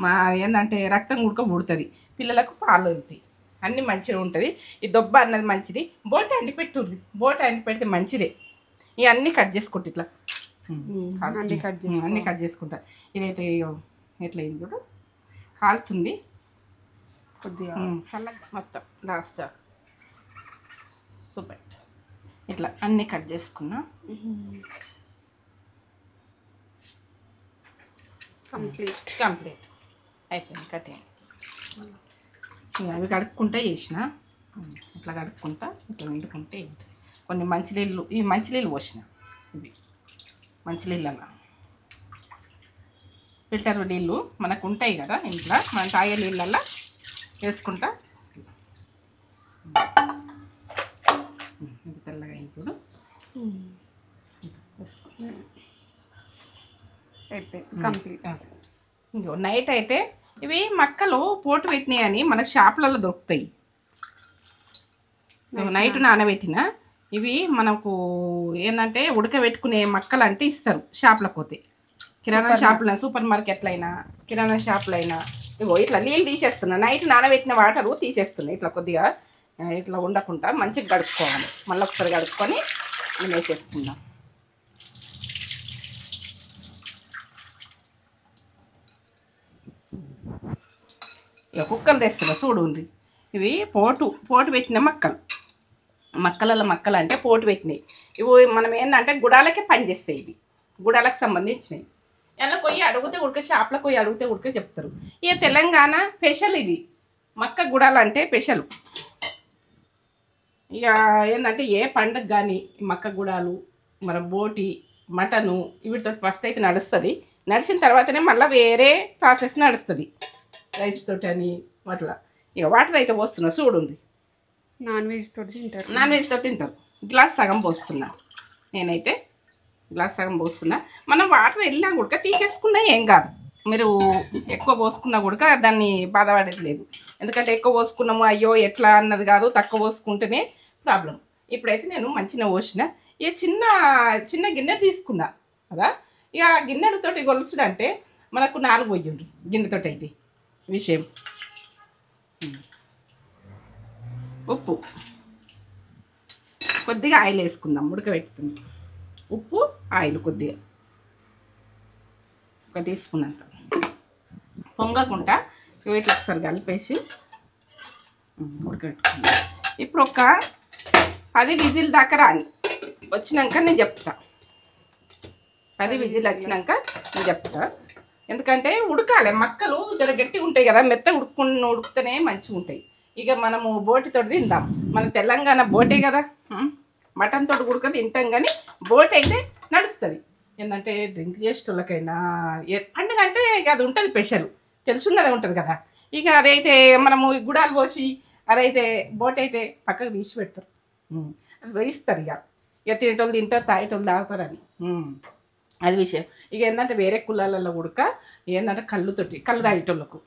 మా ఏంటంటే రక్తం ఉడక ఉడుతుంది, పిల్లలకు పాలు వెళ్తాయి, అన్నీ మంచిగా ఉంటుంది. ఈ దొబ్బ అన్నది మంచిది. బోట అండి పెట్టుర్రి, బోట అండి పెడితే మంచిదే. ఇవన్నీ కట్ చేసుకుంటా. ఇట్లా అన్నీ కట్ చేసుకుంటా. ఇదైతే ఎట్లా అయింది కూడా కాలుతుంది కొద్దిగా చల్లగా మొత్తం లాస్ట్ సూపర్. ఇట్లా అన్నీ కట్ చేసుకున్నా. కంప్లీట్ అయిపోయింది కటింగ్. అవి కడుక్కుంటా చేసిన. ఇట్లా కడుక్కుంటా ఇట్లా వండుకుంటే కొన్ని మంచినీళ్ళు, ఈ మంచినీళ్ళు పోసిన. ఇవి మంచినీళ్ళ ఫిల్టర్ నీళ్ళు మనకు ఉంటాయి కదా ఇంట్లో, మనం తాగే నీళ్ళల్లో వేసుకుంటా. ఇది తెల్లగా అయింది చూడు. వేసుకుంటా అయిపోయింది కంప్లీట్. ఇంకో నైట్ అయితే ఇవి మక్కలు పోటు పెట్టినాయి అని మన షాపులలో దొరుకుతాయి. నైట్ నానబెట్టిన ఇవి మనకు ఏంటంటే ఉడకబెట్టుకునే మక్కలు అంటే ఇస్తారు షాపులకు పోతే. కిరాణా షాపులో, సూపర్ మార్కెట్లు అయినా, కిరాణా షాపులు అయినా ఇగో ఇట్లా నీళ్ళు తీసేస్తున్నా. నైట్ నానబెట్టిన వాటరు తీసేస్తున్నాయి. ఇట్లా కొద్దిగా ఇట్లా ఉండకుండా మంచిగా కడుక్కోవాలి. మళ్ళీ ఒకసారి కడుక్కొని నేను వేసేసుకుందాం. ఇక కుక్కలు తెస్తున్నా చూడండి. ఇవి పోటు పెట్టిన మక్కలలో మక్కలు అంటే పోటు పెట్టినాయి. ఇవి మనం ఏంటంటే గుడాలకే పనిచేస్తాయి. ఇవి గుడాలకు సంబంధించినవి. ఎలా పోయి అడిగితే ఉడక షాప్లో పోయి అడిగితే ఉడక చెప్తారు. ఇక తెలంగాణ స్పెషల్ ఇది మక్క గుడాలు అంటే స్పెషల్. ఇక ఏంటంటే ఏ పండుగ కానీ మక్క గుడాలు, మన బోటి, మటను వీటితో ఫస్ట్ అయితే నడుస్తుంది. నడిచిన తర్వాతనే మళ్ళీ వేరే ప్రాసెస్ నడుస్తుంది రైస్ తోటి అని అట్లా. ఇక వాటర్ అయితే పోస్తున్నా చూడండి. నాన్ వెజ్ తోటి తింటారు. నాన్ వెజ్ తోటి తింటారు. గ్లాస్ సగం పోస్తున్నా. నేనైతే గ్లాస్ సగం పోస్తున్నా. మనం వాటర్ వెళ్ళినా కూడా తీసేసుకున్నా ఏం కాదు. మీరు ఎక్కువ పోసుకున్నా కూడా దాన్ని బాధపడేది లేదు. ఎందుకంటే ఎక్కువ పోసుకున్నాము అయ్యో ఎట్లా అన్నది కాదు. తక్కువ పోసుకుంటేనే ప్రాబ్లం. ఇప్పుడైతే నేను మంచిగా పోసిన. ఇక చిన్న గిన్నె తీసుకున్నా కదా. ఇక గిన్నెలతోటి గొలుసుడు అంటే మనకు 4 పోయిండ్రు గిన్నెతోటి అయితే విషయం. ఉప్పు కొద్దిగా ఆయిల్ వేసుకుందాం. ఉడకబెట్టుకుందాం. ఉప్పు ఆయిల్ కొద్దిగా 1 టీ స్పూన్ అంత పొంగకుండా ఇట్లా ఒకసారి కలిపేసి ఉడకబెట్టుకుందాం. ఇప్పుడు ఒక 10 విజిల్ దాకా రాని వచ్చినాక నేను చెప్తా. 10 విజిల్ వచ్చినాక నేను చెప్తా. ఎందుకంటే ఉడకాలి. మక్కలు జర గట్టిగా ఉంటాయి కదా, మెత్త ఉడికితేనే మంచిగా ఉంటాయి. ఇక మనము బోటితో తిందాం. మన తెలంగాణ బోటే కదా. మటన్ తోటి ఉడక తింటాం కానీ బోట్ అయితే నడుస్తుంది. ఏంటంటే డ్రింక్ చేసేటోళ్ళకైనా పండుగ అంటే ఇక అది ఉంటుంది స్పెషల్. తెలుసున్నదే ఉంటుంది కదా. ఇక అదైతే మనము గుడాలు పోసి అదైతే బోట్ అయితే పక్కకు తీసి పెడతారు. అది వేయిస్తారు. ఇక తినేటోళ్ళు తింటారు, తాగేటోళ్ళు తాగుతారని అది విషయం. ఇక ఏంటంటే వేరే కులాలలో ఉడక ఏంటంటే కళ్ళు తాగేటోళ్ళకు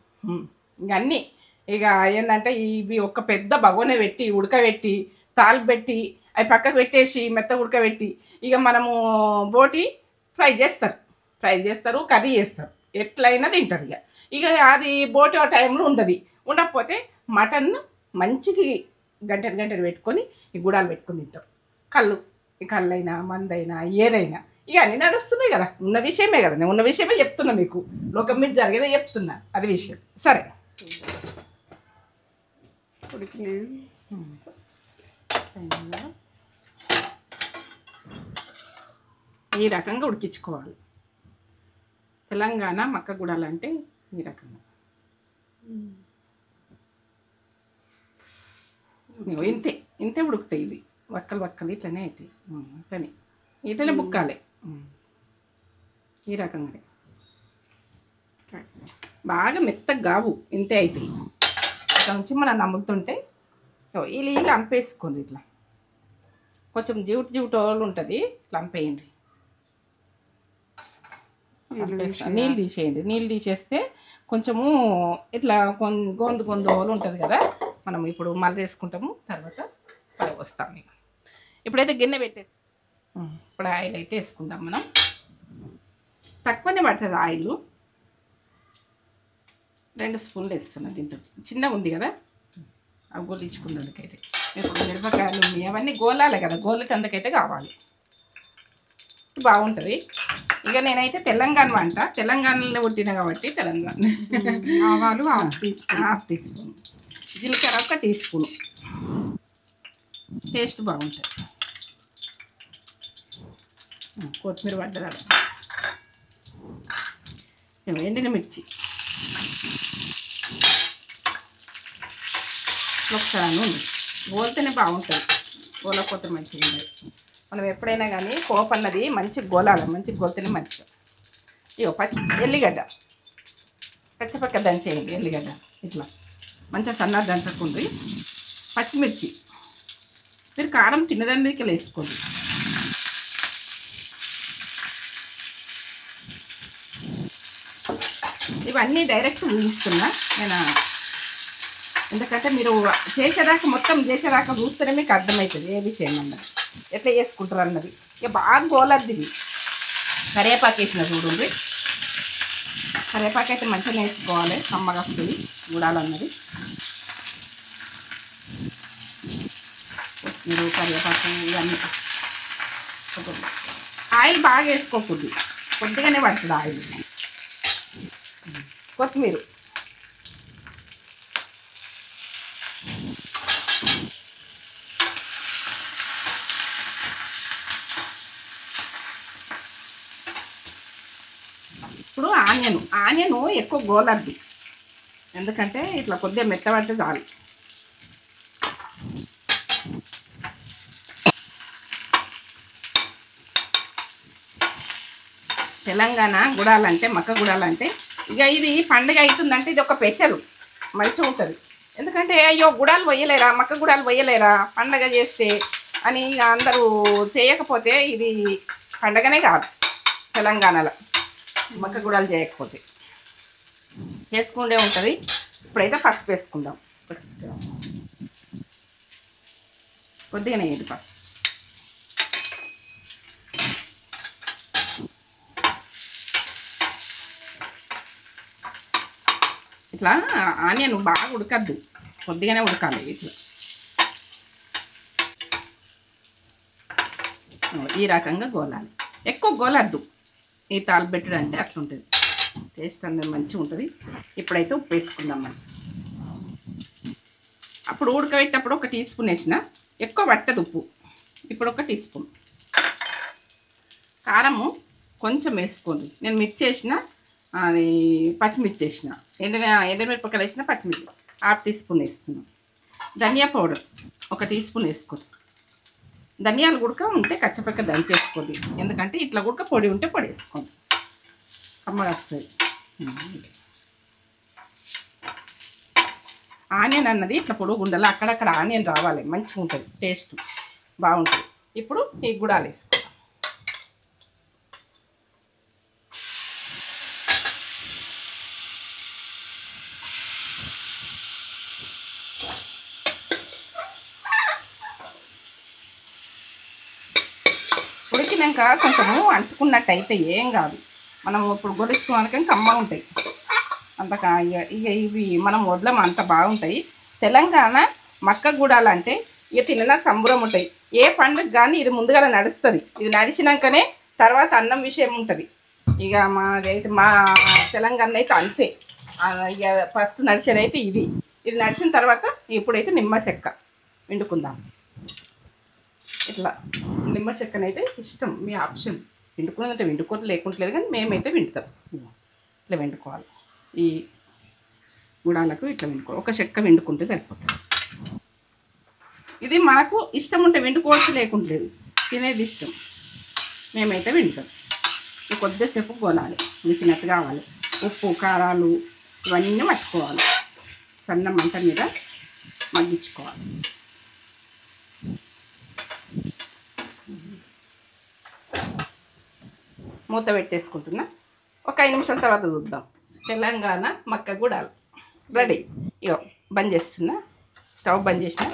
ఇక అన్నీ ఇక ఏంటంటే ఇవి ఒక పెద్ద బగోనే పెట్టి ఉడకబెట్టి తాలింపు పెట్టి అవి పక్కకు పెట్టేసి మెత్త ఉడకబెట్టి ఇక మనము బోటి ఫ్రై చేస్తారు, కర్రీ చేస్తారు. ఎట్లయినా తింటారు. ఇక అది బోటి ఆ టైంలో ఉండకపోతే మటన్ మంచికి గంటలు పెట్టుకొని ఈ గుడాలు పెట్టుకొని తింటారు. కళ్ళైనా మందైనా ఏదైనా ఇక అన్నీ నడుస్తున్నాయి కదా. ఉన్న విషయమే కదా. నేను ఉన్న విషయమే చెప్తున్నా. మీకు లోకం మీద జరిగేదే చెప్తున్నా. అది విషయం. సరే ఈ రకంగా ఉడికించుకోవాలి. తెలంగాణ మక్క గుడాలు అంటే ఈ రకంగా ఇంతే ఉడుకుతాయి. ఇవి వక్కలు ఇట్లనే అవుతాయి. ఇట్లనే బుక్కాలి. ఈ రకంగా బాగా మెత్తగా కావు. ఇంతే అవుతాయి. ఇట్లా నుంచి మనం నమ్ముతుంటే వీళ్ళు అంపేసుకోండి. ఇట్లా కొంచెం జివుటు వాళ్ళు ఉంటుంది. ఇట్లా అంపేయండి. నీళ్ళు తీసేయండి. నీళ్ళు తీసేస్తే కొంచెము ఇట్లా గొంతు వాళ్ళు ఉంటుంది కదా. మనం ఇప్పుడు మళ్ళీ వేసుకుంటాము. తర్వాత వస్తాము. ఇక ఇప్పుడైతే గిన్నె పెట్టేసి ఇప్పుడు ఆయిల్ అయితే వేసుకుందాం. మనం తక్కువనే పడుతుంది ఆయిల్. 2 స్పూన్లు వేస్తున్నాను. దీంతో చిన్నగా ఉంది కదా, అవి గోలించుకున్నందుకైతే. ఇప్పుడు మిరపకాయలు అవన్నీ గోలాలి కదా. గోలికి అందుకైతే కావాలి. బాగుంటుంది. ఇక నేనైతే తెలంగాణలో పుట్టిన కాబట్టి తెలంగాణ ఆవాలు హాఫ్ టీ స్పూన్, జీలకర్ర 1 టీ స్పూన్. టేస్ట్ బాగుంటుంది. కొత్తిమీర పడ్డదా, ఎండిన మిర్చి ఒకసారి గోలితేనే బాగుంటుంది. గోలకపోతే మంచిగా ఉండదు. మనం ఎప్పుడైనా కానీ పోపు అన్నది మంచిగా గోలాలి. మంచిగా గోలితేనే మంచిగా. ఇగో ఎల్లిగడ్డ పచ్చపక్క దంచేయండి. ఎల్లిగడ్డ ఇట్లా మంచిగా సన్నగా దంచకుండి. పచ్చిమిర్చి మీరు కారం తినడానికి వేసుకోండి. ఇవన్నీ డైరెక్ట్ చూపిస్తున్నా నేను, ఎందుకంటే మీరు చేసేదాకా మొత్తం చేసేదాకా చూస్తేనే మీకు అర్థమవుతుంది ఏ విషయం అన్నది, ఎట్లా చేసుకుంటారు అన్నది. ఇక బాగా గోలద్ది ఇది. కరివేపాకు వేసిన చూడండి, కరివేపాకు అయితే మంచిగా వేసుకోవాలి, కమ్మగా వస్తుంది గుడాలు అన్నది. మీరు కరివేపాకు ఇవన్నీ ఆయిల్ బాగా వేసుకోకూడదు, కొద్దిగానే పడుతుంది ఆయిల్. కొత్తిమీర ఇప్పుడు ఆనియన్ ఎక్కువ గోలద్దు, ఎందుకంటే ఇట్లా కొద్దిగా మెత్తబడితే చాలు. తెలంగాణ గుడాలంటే మక్క గుడాలంటే ఇక ఇది పండుగ అవుతుందంటే ఇది ఒక స్పెషల్ మంచిగా ఉంటుంది. ఎందుకంటే అయ్యో గుడాలు పోయలేరా, మక్క గుడాలు పోయలేరా పండగ చేస్తే అని ఇక అందరూ చేయకపోతే ఇది పండగనే కాదు తెలంగాణలో, మక్క గుడాలు చేయకపోతే. చేసుకుంటే ఉంటుంది. ఇప్పుడైతే పసుపు వేసుకుందాం, కొద్దిగానే వేయండి పసుపు. ఇట్లా ఆనియన్ బాగా ఉడకద్దు, కొద్దిగానే ఉడకాలి. ఇట్లా ఈ రకంగా గోలాలి, ఎక్కువ గోలద్దు. ఈ తాలిపెట్టుడు అంటే అట్లా ఉంటుంది, టేస్ట్ అనేది మంచిగా ఉంటుంది. ఇప్పుడైతే ఉప్పు వేసుకుందాం మనం. అప్పుడు ఉడకబెట్టేటప్పుడు 1 టీ స్పూన్ వేసిన, ఎక్కువ పట్టదు ఉప్పు. ఇప్పుడు 1 టీ స్పూన్ కారము కొంచెం వేసుకోండి. నేను మిర్చి వేసిన, అది పచ్చిమిర్చి వేసిన, ఎండుమిరపకాయలు వేసిన, పచ్చిమిర్చి 1/2 టీ స్పూన్ వేసుకున్నాం. ధనియా పౌడర్ 1 టీ స్పూన్ వేసుకోండి. ధనియాలు గుడక ఉంటే కచ్చపక్క దంచేసుకోండి, ఎందుకంటే ఇట్లా గుడక పొడి ఉంటే పొడి వేసుకోండి, కమ్మగా వస్తుంది. ఆనియన్ అన్నది ఇట్లా పొడుగు ఉండాలి, అక్కడక్కడ ఆనియన్ రావాలి, మంచిగా ఉంటుంది, టేస్ట్ బాగుంటుంది. ఇప్పుడు ఈ గుడాలు వేసుకోండి. ఉడికినాక కొంచెము అంటుకున్నట్టు అయితే ఏం కాదు, మనం ఇప్పుడు గొలుచుకోవడానికి కమ్మగా ఉంటాయి అంతకా. ఇక ఇవి మనం వదలం అంత బాగుంటాయి. తెలంగాణ మక్క గుడాలు అంటే ఇక తిన్న సంబరం ఉంటాయి. ఏ పండుగ కానీ ఇది ముందుగా నడుస్తుంది. ఇది నడిచినాకనే తర్వాత అన్నం విషయం ఉంటుంది. ఇక మా తెలంగాణ అయితే అంతే. ఇక ఫస్ట్ నడిచేది అయితే ఇది నడిచిన తర్వాత ఇప్పుడైతే నిమ్మ చెక్క వండుకుందాం. ఇట్లా నిమ్మ చెక్కనైతే ఇష్టం, మీ ఆప్షన్. వండుకున్నదంటే వండుకోవడం లేకుంటలేదు, కానీ మేమైతే వండుతాం. ఇట్లా వండుకోవాలి, ఈ గుడాలకు ఇట్లా వండుకోవాలి. 1 చెక్క వండుకుంటే సరిపోతుంది. ఇది మనకు ఇష్టం ఉంటే వండుకోవచ్చు, లేకుంటలేదు, తినేది ఇష్టం. మేమైతే వండుతాం. కొద్దిసేపు గోలాలి, ఉడికినట్టు కావాలి. ఉప్పు కారాలు ఇవన్నీ మర్చిపోవాలి, సన్న మంట మీద మగ్గించుకోవాలి. మూత పెట్టేసుకుంటున్నా. 1 5 నిమిషాల తర్వాత చూద్దాం. తెలంగాణ మక్క గుడాలు రెడీ. ఇగో బంద్ చేస్తున్నా, స్టవ్ బంద్ చేసిన.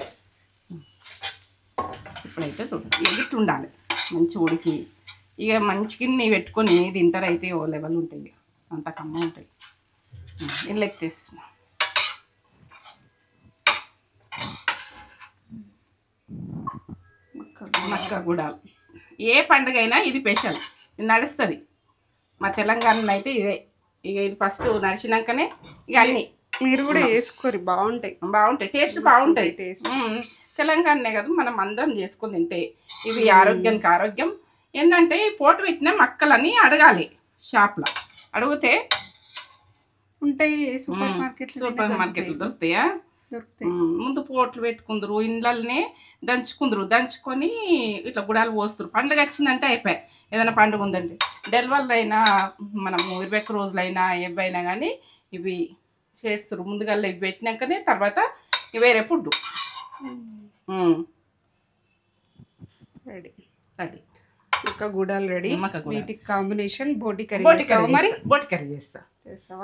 ఇప్పుడైతే ఇట్లా ఉండాలి, మంచి ఉడికి. ఇక మంచికి నెయ్యి పెట్టుకొని తింటారైతే ఓ లెవెల్ ఉంటుంది, అంత కమ్మ ఉంటుంది. ఇల్లు ఎత్తేస్తున్నా. మక్క గుడాలు ఏ పండుగ అయినా ఇది స్పెషల్, ఇది నడుస్తుంది మా తెలంగాణలో అయితే ఇదే. ఇక ఇది ఫస్ట్ నడిచినాకనే ఇక అన్నీ మీరు కూడా వేసుకోరు, బాగుంటాయి, టేస్ట్ బాగుంటాయి. తెలంగాణనే కదా, మనం అందరం చేసుకొని తింటే ఇవి ఆరోగ్యానికి ఆరోగ్యం. ఏంటంటే పోటు పెట్టిన మక్కలని అడగాలి, షాప్లో అడిగితే ఉంటాయి. సూపర్ మార్కెట్లు దొరుకుతాయా? ముందు పోట్లు పెట్టుకుందరు, ఇండ్లనే దంచుకొని ఇట్లా గుడాలు పోస్తారు. పండుగ వచ్చిందంటే అయిపోయాయి. ఏదైనా పండుగ ఉందండి, డెలివరీ అయినా, మనము 21 రోజులైనా ఏవైనా కానీ ఇవి చేస్తారు. ముందుగా ఇవి పెట్టినాకనే తర్వాత వేరే ఫుడ్ రెడీ. ఒక గుడాలు రెడీ. వీటికి కాంబినేషన్ బోటి కర్రీ. మరి బోటి కర్రీ చేస్తా.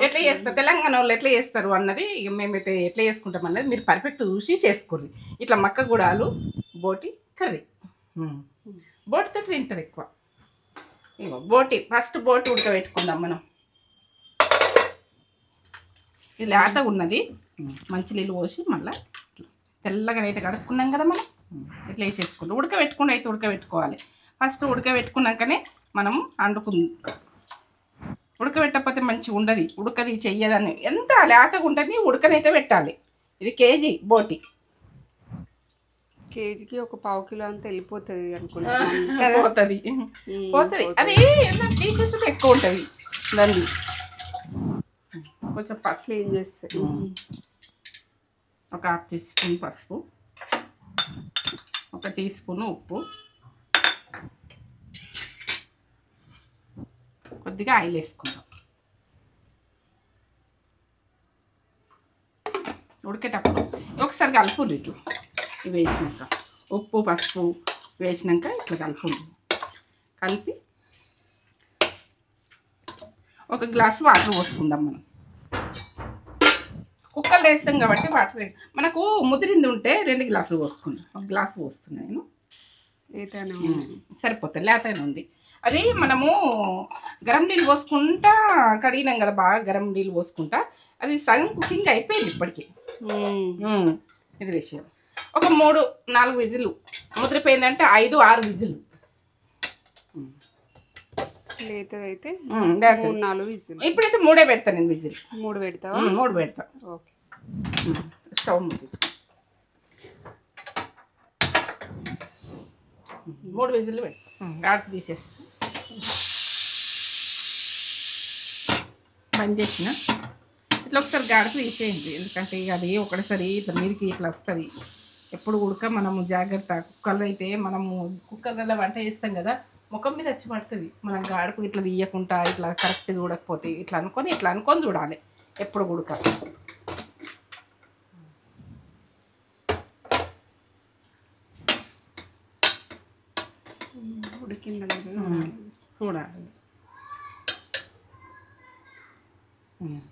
ఎట్లా చేస్తా తెలంగాణ వాళ్ళు ఎట్లా చేస్తారు అన్నది మేము ఎట్లా చేసుకుంటాం అన్నది మీరు పర్ఫెక్ట్ చూసి చేసుకోండి. ఇట్లా మక్క గుడాలు బోటి కర్రీ. బోటితో తింటారు ఎక్కువ. ఇగో బోటి ఫస్ట్ బోటి ఉడకబెట్టుకుందాం మనం. ఇది లేతగా ఉన్నది. మంచి నీళ్ళు పోసి మళ్ళీ తెల్లగానైతే కడుక్కున్నాం కదా మనం. ఇట్లా వేసేసుకుంటాం. ఉడకబెట్టుకుండా అయితే ఉడకబెట్టుకోవాలి. ఫస్ట్ ఉడకబెట్టుకున్నాకనే మనం వండుకుందాం. ఉడకబెట్టకపోతే మంచిగా ఉండదు. ఉడకది చెయ్యదని ఎంత లేతగా ఉంటుంది. ఉడకనైతే పెట్టాలి. ఇది కేజీ బోటి. కేజీకి ఒక పావు కిలో అంతా వెళ్ళిపోతుంది అనుకుంటా. పోతుంది. అది పీసెస్ ఎక్కువ ఉంటుంది. దాన్ని కొంచెం పసుపు ఏం చేస్తుంది. ఒక హాఫ్ టీ స్పూన్ పసుపు, ఒక టీ స్పూన్ ఉప్పు, కొద్దిగా ఆయిల్ వేసుకుందాం. ఉడికేటప్పుడు ఒకసారి కలుపుండి. ఇట్లా ఇవి వేసినాక ఉప్పు పసుపు వేసినాక ఇట్లా కలుపుండి. కలిపి ఒక గ్లాసు వాటర్ పోసుకుందాం. మనం కుక్కర్లో వేస్తాం కాబట్టి వాటర్ వేసి మనకు ముదిరింది ఉంటే 2 గ్లాసులు పోసుకుందాం. 1 గ్లాసు పోస్తున్నాను నేను. సరిపోతుంది. లేతనే ఉంది. అది మనము గరం నీళ్ళు పోసుకుంటా కడిగినాం కదా. బాగా గరం నీళ్ళు పోసుకుంటా అది సగం కుకింగ్ అయిపోయింది ఇప్పటికీ. ఇది విషయం. ఒక 3-4 విజిల్లు ముదిరిపోయిందంటే 5-6 విజిల్లు. లేతదైతే 3-4 విజిల్. ఇప్పుడైతే 3 పెడతాను నేను. విజిల్ 3 పెడతావా? 3 పెడతా. ఓకే. స్టవ్ ముట్టించు. 3 విజిల్లు పెడతా. గాడి తీసేసి బంద్ చేసిన ఇట్లా ఒకసారి గాడికి తీసేయండి. ఎందుకంటే ఇక అది ఒకటిసారి ఇట్లా మీరికి ఇట్లా వస్తుంది. ఎప్పుడు ఉడక మనము జాగ్రత్త. కుక్కర్లో అయితే మనము కుక్కర్లలో వంట చేస్తాం కదా, ముఖం మీద వచ్చి పడుతుంది. మనం గాడుపు ఇట్లా తీయకుండా ఇట్లా కరెక్ట్ చూడకపోతే ఇట్లా అనుకొని చూడాలి ఎప్పుడు ఉడక. ఉడికిందా చూడాలి.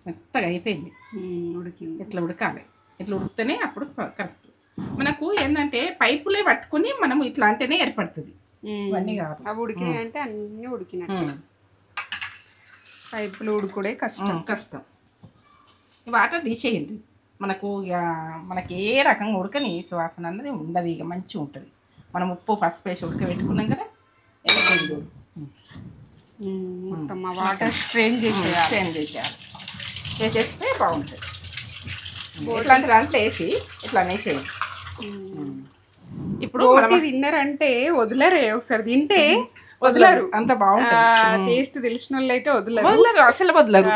మెత్తగా అయిపోయింది. ఉడికింది. ఇట్లా ఉడకాలి. ఇట్లా ఉడికితేనే అప్పుడు కరెక్ట్. మనకు ఏంటంటే పైపులే పట్టుకుని మనం ఇట్లా అంటేనే ఏర్పడుతుంది. ఇవన్నీ కాదు. అవి ఉడికినాయి అంటే అన్నీ ఉడికినట్టు. పైపులు ఉడుకుడే కష్టం. ఈ వాటర్ తీసేయండి. మనకి ఏ రకంగా ఉడకని సువాసన అన్నది ఉండదు. ఇక మంచిగా ఉంటుంది. మనం ఉప్పు పసుపు వేసి ఉడకబెట్టుకున్నాం కదా. మొత్తం వాటర్ స్ట్రెయిన్ చేసేయాలి. చేసేస్తే బాగుంటుంది. ఇట్లాంటి దాంట్లో వేసి ఇట్లా వేసేయండి. ఇప్పుడు తిన్నారంటే వదిలేరే. ఒకసారి తింటే వదలరు. అంత బాగుంటుంది. టేస్ట్ తెలిసిన వాళ్ళు అయితే వదలరు. అసలు వదలరు.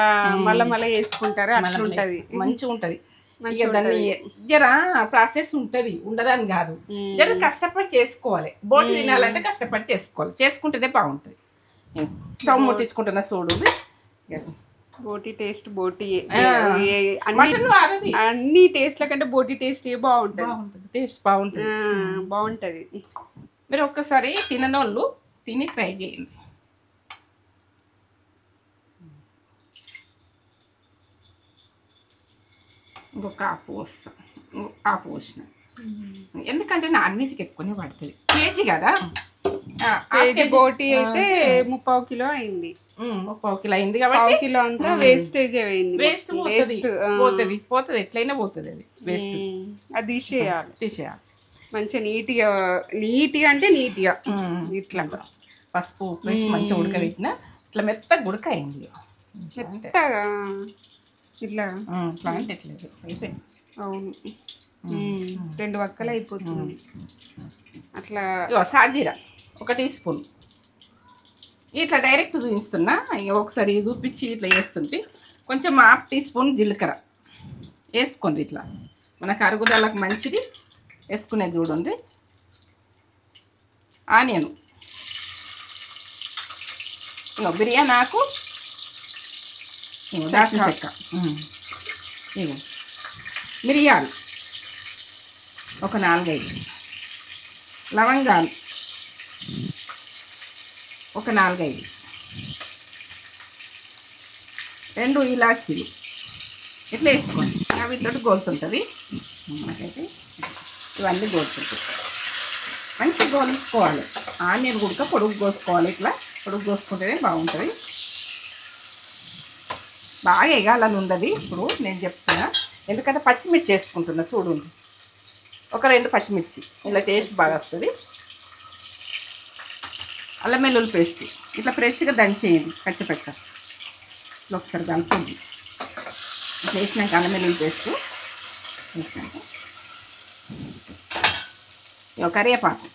మళ్ళీ వేసుకుంటారు. అట్లా ఉంటది. మంచిగా ఉంటది. దాన్ని జర ప్రాసెస్ ఉంటది. ఉండదని కాదు. జర కష్టపడి చేసుకోవాలి. బోటి తినాలంటే కష్టపడి చేసుకోవాలి. చేసుకుంటేనే బాగుంటుంది. స్టవ్ ముట్టించుకుంటున్నా చూడు. బోటి టేస్ట్ బోటి. అన్ని టేస్ట్ల కంటే బోటి టేస్ట్ బాగుంటుంది. టేస్ట్ బాగుంటది. మీరు ఒక్కసారి తిననోళ్ళు తిని ట్రై చేయండి. ఇంకొక ఆపు పోసిన. ఎందుకంటే నాన్ వెజ్కి ఎక్కువనే పడుతుంది. కేజీ కదా. కేజీ బోటి అయితే 3/4 కిలో అయింది. 3/4 కిలో అయింది కాబట్టి 1/4 కిలో అంతా వేస్టేజ్ అయింది. వేస్ట్ పోతుంది. ఎట్లయినా పోతుంది. అది వేస్ట్. అది తీసేయాలి. మంచిగా నీట్గా అంటే నీట్గా ఇట్లా పసుపు వేసి మంచిగా ఉడకబెట్టిన ఇట్లా మెత్తగా ఉడకయింది. మెత్తగా ఇట్లా అంటే ఎట్లేదు అయిపోయింది. అవును. 2 వక్కలు అయిపోతుంది. అట్లా సాజీరా 1 టీ స్పూన్. ఇట్లా డైరెక్ట్ చూపిస్తున్నా. ఇక ఒకసారి చూపించి ఇట్లా వేస్తుంటే కొంచెం 1/2 టీ స్పూన్ జీలకర్ర వేసుకోండి. ఇట్లా మనకు అరుగుదలకు మంచిది. వేసుకునేది చూడండి. ఆనియన్, బిర్యానీ ఆకు, దాల్చిన చెక్క, మిరియాలు ఒక 4-5, లవంగాలు, ఒక 4-5, 2 ఇలాచీలు ఇట్లా వేసుకోండి. వీటితో గోలుతుంటుంది. మనకైతే ఇవన్నీ గోలుతుంటాయి. మంచిగా గోలుకోవాలి. ఆనియన్ గుడక పొడుగు కోసుకోవాలి. ఇట్లా పొడుగు కోసుకుంటేనే బాగుంటుంది. బాగా ఎగాలని ఉండదు. ఇప్పుడు నేను చెప్తున్నా, ఎందుకంటే పచ్చిమిర్చి వేసుకుంటున్నా. చూడండి, ఒక 2 పచ్చిమిర్చి, ఇలా టేస్ట్ బాగా వస్తుంది. అల్లం వెల్లుల్లి పేస్ట్ ఇట్లా ఫ్రెష్గా దంచేయండి. పచ్చపచ్చ ఇట్లా ఒకసారి కలుపుతుంది. ఇట్లా వేసినాక అల్లం వెల్లుల్లి పేస్ట్ వేసినాక ఇక కరివేపాకు,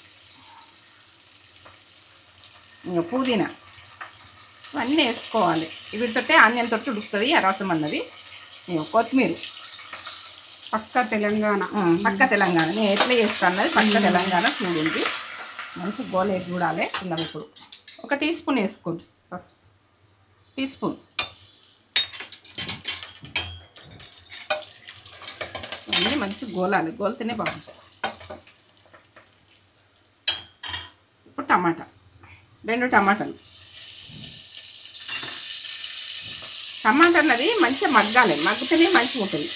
ఇక పుదీనా ఇవన్నీ వేసుకోవాలి. వీటితోటే ఆనియన్ తోటి ఉడుకుతుంది ఆ రసం అన్నది. కొత్తిమీర పక్క తెలంగాణ, నేను ఎట్లా చేస్తాను అన్నది పక్క తెలంగాణ. చూడండి, మంచి గోలు వేసి చూడాలి. తిన్నాం. ఇప్పుడు 1 టీ స్పూన్ వేసుకోండి. ఫస్ట్ టీ స్పూన్ అన్నీ మంచి గోలాలి. గోలితేనే బాగుంటుంది. ఇప్పుడు టమాటా, 2 టమాటాలు. టమాటా అన్నది మంచిగా మగ్గాలి. మగ్గితేనే మంచిగా ఉంటుంది.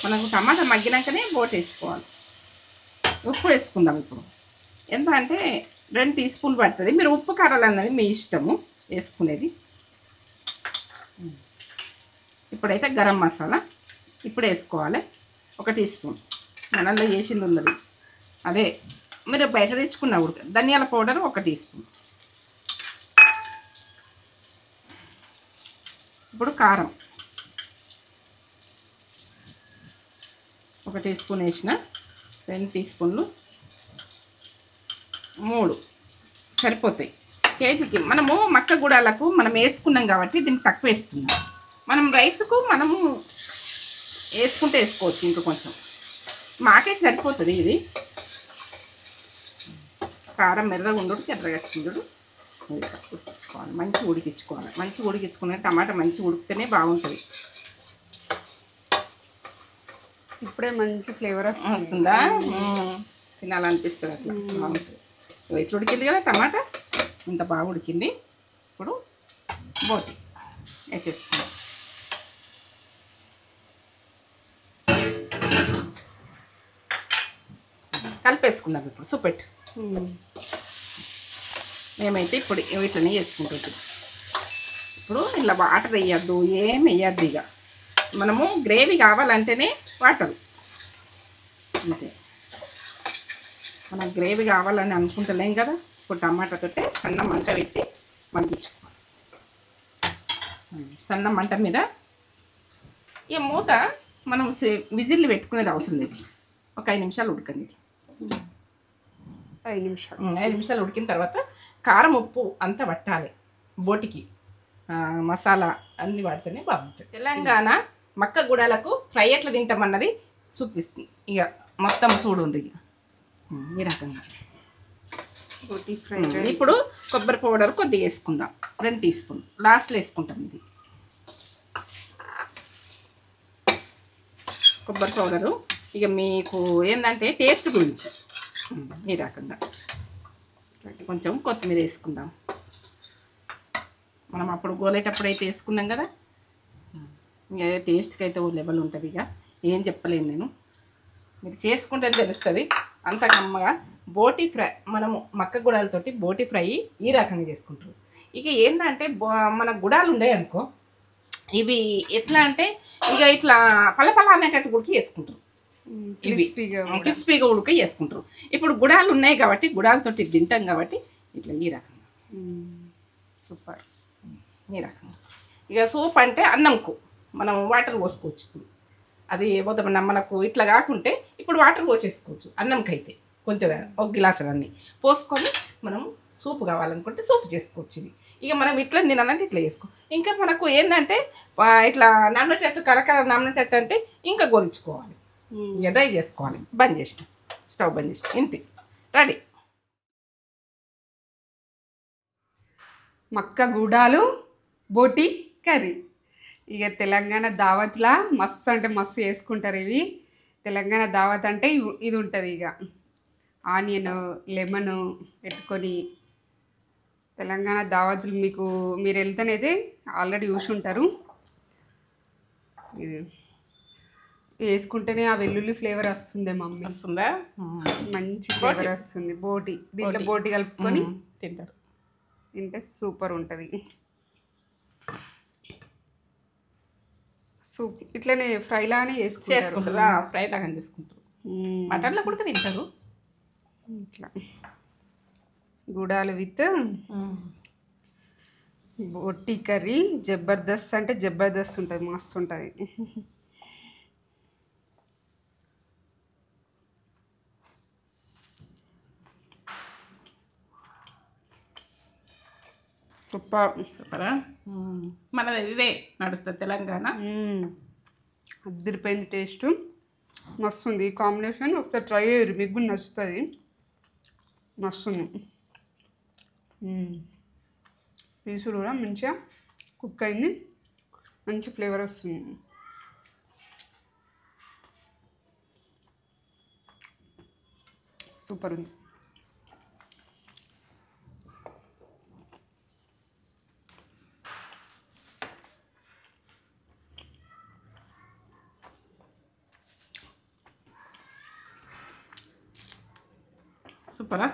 మనకు టమాటా మగ్గినాకనే బోట్ వేసుకోవాలి. ఉప్పు వేసుకుందాం. ఇప్పుడు ఎంత అంటే 2 టీ స్పూన్లు పడుతుంది. మీరు ఉప్పు కారాలు అన్నది మీ ఇష్టము వేసుకునేది. ఇప్పుడైతే గరం మసాలా ఇప్పుడు వేసుకోవాలి. 1 టీ స్పూన్. మనల్లో చేసింది ఉన్నది అదే, మీరు బయట తెచ్చుకున్న ఉడక. ధనియాల పౌడర్ 1 టీ స్పూన్. ఇప్పుడు కారం 1 టీ స్పూన్ వేసిన. 2 టీ స్పూన్లు, 3 సరిపోతాయి కేజీకి. మనము మక్క గుడాలకు మనం వేసుకున్నాం కాబట్టి దీనికి తక్కువ వేస్తున్నాం. మనం రైస్కు మనము వేసుకుంటే వేసుకోవచ్చు ఇంకా కొంచెం. మాకే సరిపోతుంది ఇది. కారం మెర్రగా ఉండడు, ఎర్రగా చిందుడు ఉడికించుకోవాలి. మంచిగా ఉడికించుకోవాలి. మంచిగా ఉడికించుకునే టమాటా మంచిగా ఉడికితేనే బాగుంటుంది. ఇప్పుడే మంచి ఫ్లేవర్ వస్తుందా? తినాలనిపిస్తుంది. అట్లా బాగుంటుంది. ఇట్లా ఉడికింది కదా టమాటా, ఇంత బాగా ఉడికింది. ఇప్పుడు బోటి వేసేస్తున్నాం. కలిపేసుకున్నాం. ఇప్పుడు చూపెట్టు. మేమైతే ఇప్పుడు ఇట్లనే చేసుకుంటుంది. ఇప్పుడు ఇలా వాటర్ వేయద్దు, ఏం వేయద్దు. ఇక మనము గ్రేవీ కావాలంటేనే వాటర్ అంతే. మనం గ్రేవీ కావాలని అనుకుంటలేం కదా. ఇప్పుడు టమాటాతో సన్న మంట పెట్టి మగ్గించుకోవాలి. సన్న మంట మీద ఈ మూత మనం విజిల్లు పెట్టుకునేది అవసరం లేదు. ఒక 5 నిమిషాలు ఉడకండి. 5 నిమిషాలు ఉడికిన తర్వాత కారం ఉప్పు అంతా పట్టాలి. బోటికి మసాలా అన్నీ వాడితేనే బాగుంటుంది. తెలంగాణ మక్క గుడాలకు ఫ్రై ఎట్లా తింటామన్నది చూపిస్తుంది. ఇక మొత్తం చూడండి. ఇక ఈ రకంగా బోటి ఫ్రై. ఇప్పుడు కొబ్బరి పౌడర్ కొద్దిగా వేసుకుందాం. 2 టీ స్పూన్ లాస్ట్లో వేసుకుంటాం. ఇది కొబ్బరి పౌడరు ఇక మీకు ఏంటంటే టేస్ట్ గురించి ఈ రకంగా. కొంచెం కొత్తిమీర వేసుకుందాం. మనం అప్పుడు గోలేటప్పుడు అయితే వేసుకున్నాం కదా. ఇంకా టేస్ట్కి అయితే ఓ లెవెల్ ఉంటుంది. ఇక ఏం చెప్పలేను నేను, మీరు చేసుకుంటే తెలుస్తుంది. అంత కమ్మగా బోటి ఫ్రై. మనము మక్క గుడాలతోటి బోటి ఫ్రై ఈ రకంగా చేసుకుంటారు. ఇక ఏంటంటే మన గుడాలు ఉన్నాయి అనుకో, ఇవి ఎట్లా అంటే ఇక ఇట్లా పలపల అనేటట్టు ఉడికి వేసుకుంటారు. క్రిస్పీగా ఉడికి వేసుకుంటారు. ఇప్పుడు గుడాలు ఉన్నాయి కాబట్టి గుడాలతోటి తింటాం కాబట్టి ఇట్లా ఈ రకంగా సూపర్. ఈ రకంగా ఇక సూప్ అంటే అన్నంకు మనం వాటర్ పోసుకోవచ్చు. ఇప్పుడు అది మనకు ఇట్లా కాకుంటే ఇప్పుడు వాటర్ పోసేసుకోవచ్చు. అన్నంకైతే కొంచెం 1 గ్లాసు అన్నీ పోసుకొని మనం సూప్ కావాలనుకుంటే సూప్ చేసుకోవచ్చు. ఇది ఇక మనం ఇట్లా తినాలంటే ఇట్లా చేసుకో. ఇంకా మనకు ఏంటంటే ఇట్లా నమ్మేటట్టు కరకర నమ్మేటట్టు అంటే ఇంకా గోలించుకోవాలి. ఇక డ్రై చేసుకోవాలి. బంద్ చేసిన, స్టవ్ బంద్ చేసిన, ఇంతే రెడీ. మక్క గుడాలు బోటి కర్రీ. ఇక తెలంగాణ దావత్లా మస్తు అంటే మస్తు వేసుకుంటారు ఇవి. తెలంగాణ దావత్ అంటే ఇది ఉంటుంది. ఇక ఆనియన్ లెమన్ పెట్టుకొని తెలంగాణ దావతులు మీరు వెళ్తేనైతే ఆల్రెడీ చూసి ఉంటారు. ఇది వేసుకుంటేనే ఆ వెల్లుల్లి ఫ్లేవర్ వస్తుంది మమ్మీ. వస్తుందా? మంచి ఫ్లేవర్ వస్తుంది. బోటి దీంట్లో బోటి కలుపుకొని తింటారు, తింటే సూపర్ ఉంటుంది. సూప్ ఇట్లనే ఫ్రై లాగానే చేసుకుంటారు, ఫ్రై లాగా చేసుకుంటారు. మటన్లో కూడా తింటారు ఇట్లా. గుడాలు విత్ బొట్టి కర్రీ జబర్దస్త్ అంటే జబర్దస్త్ ఉంటుంది, మస్తు ఉంటుంది. సూపరా. మనది ఇదే నడుస్తుంది తెలంగాణ. అద్దరిపోయింది, టేస్ట్ మస్తుంది. ఈ కాంబినేషన్ ఒకసారి ట్రై చేయరు, మీకు కూడా నచ్చుతుంది. మస్తుంది. పీసులు కూడా మంచిగా కుక్ అయింది, మంచి ఫ్లేవర్ వస్తుంది. సూపర్ ఉంది. సూపరా.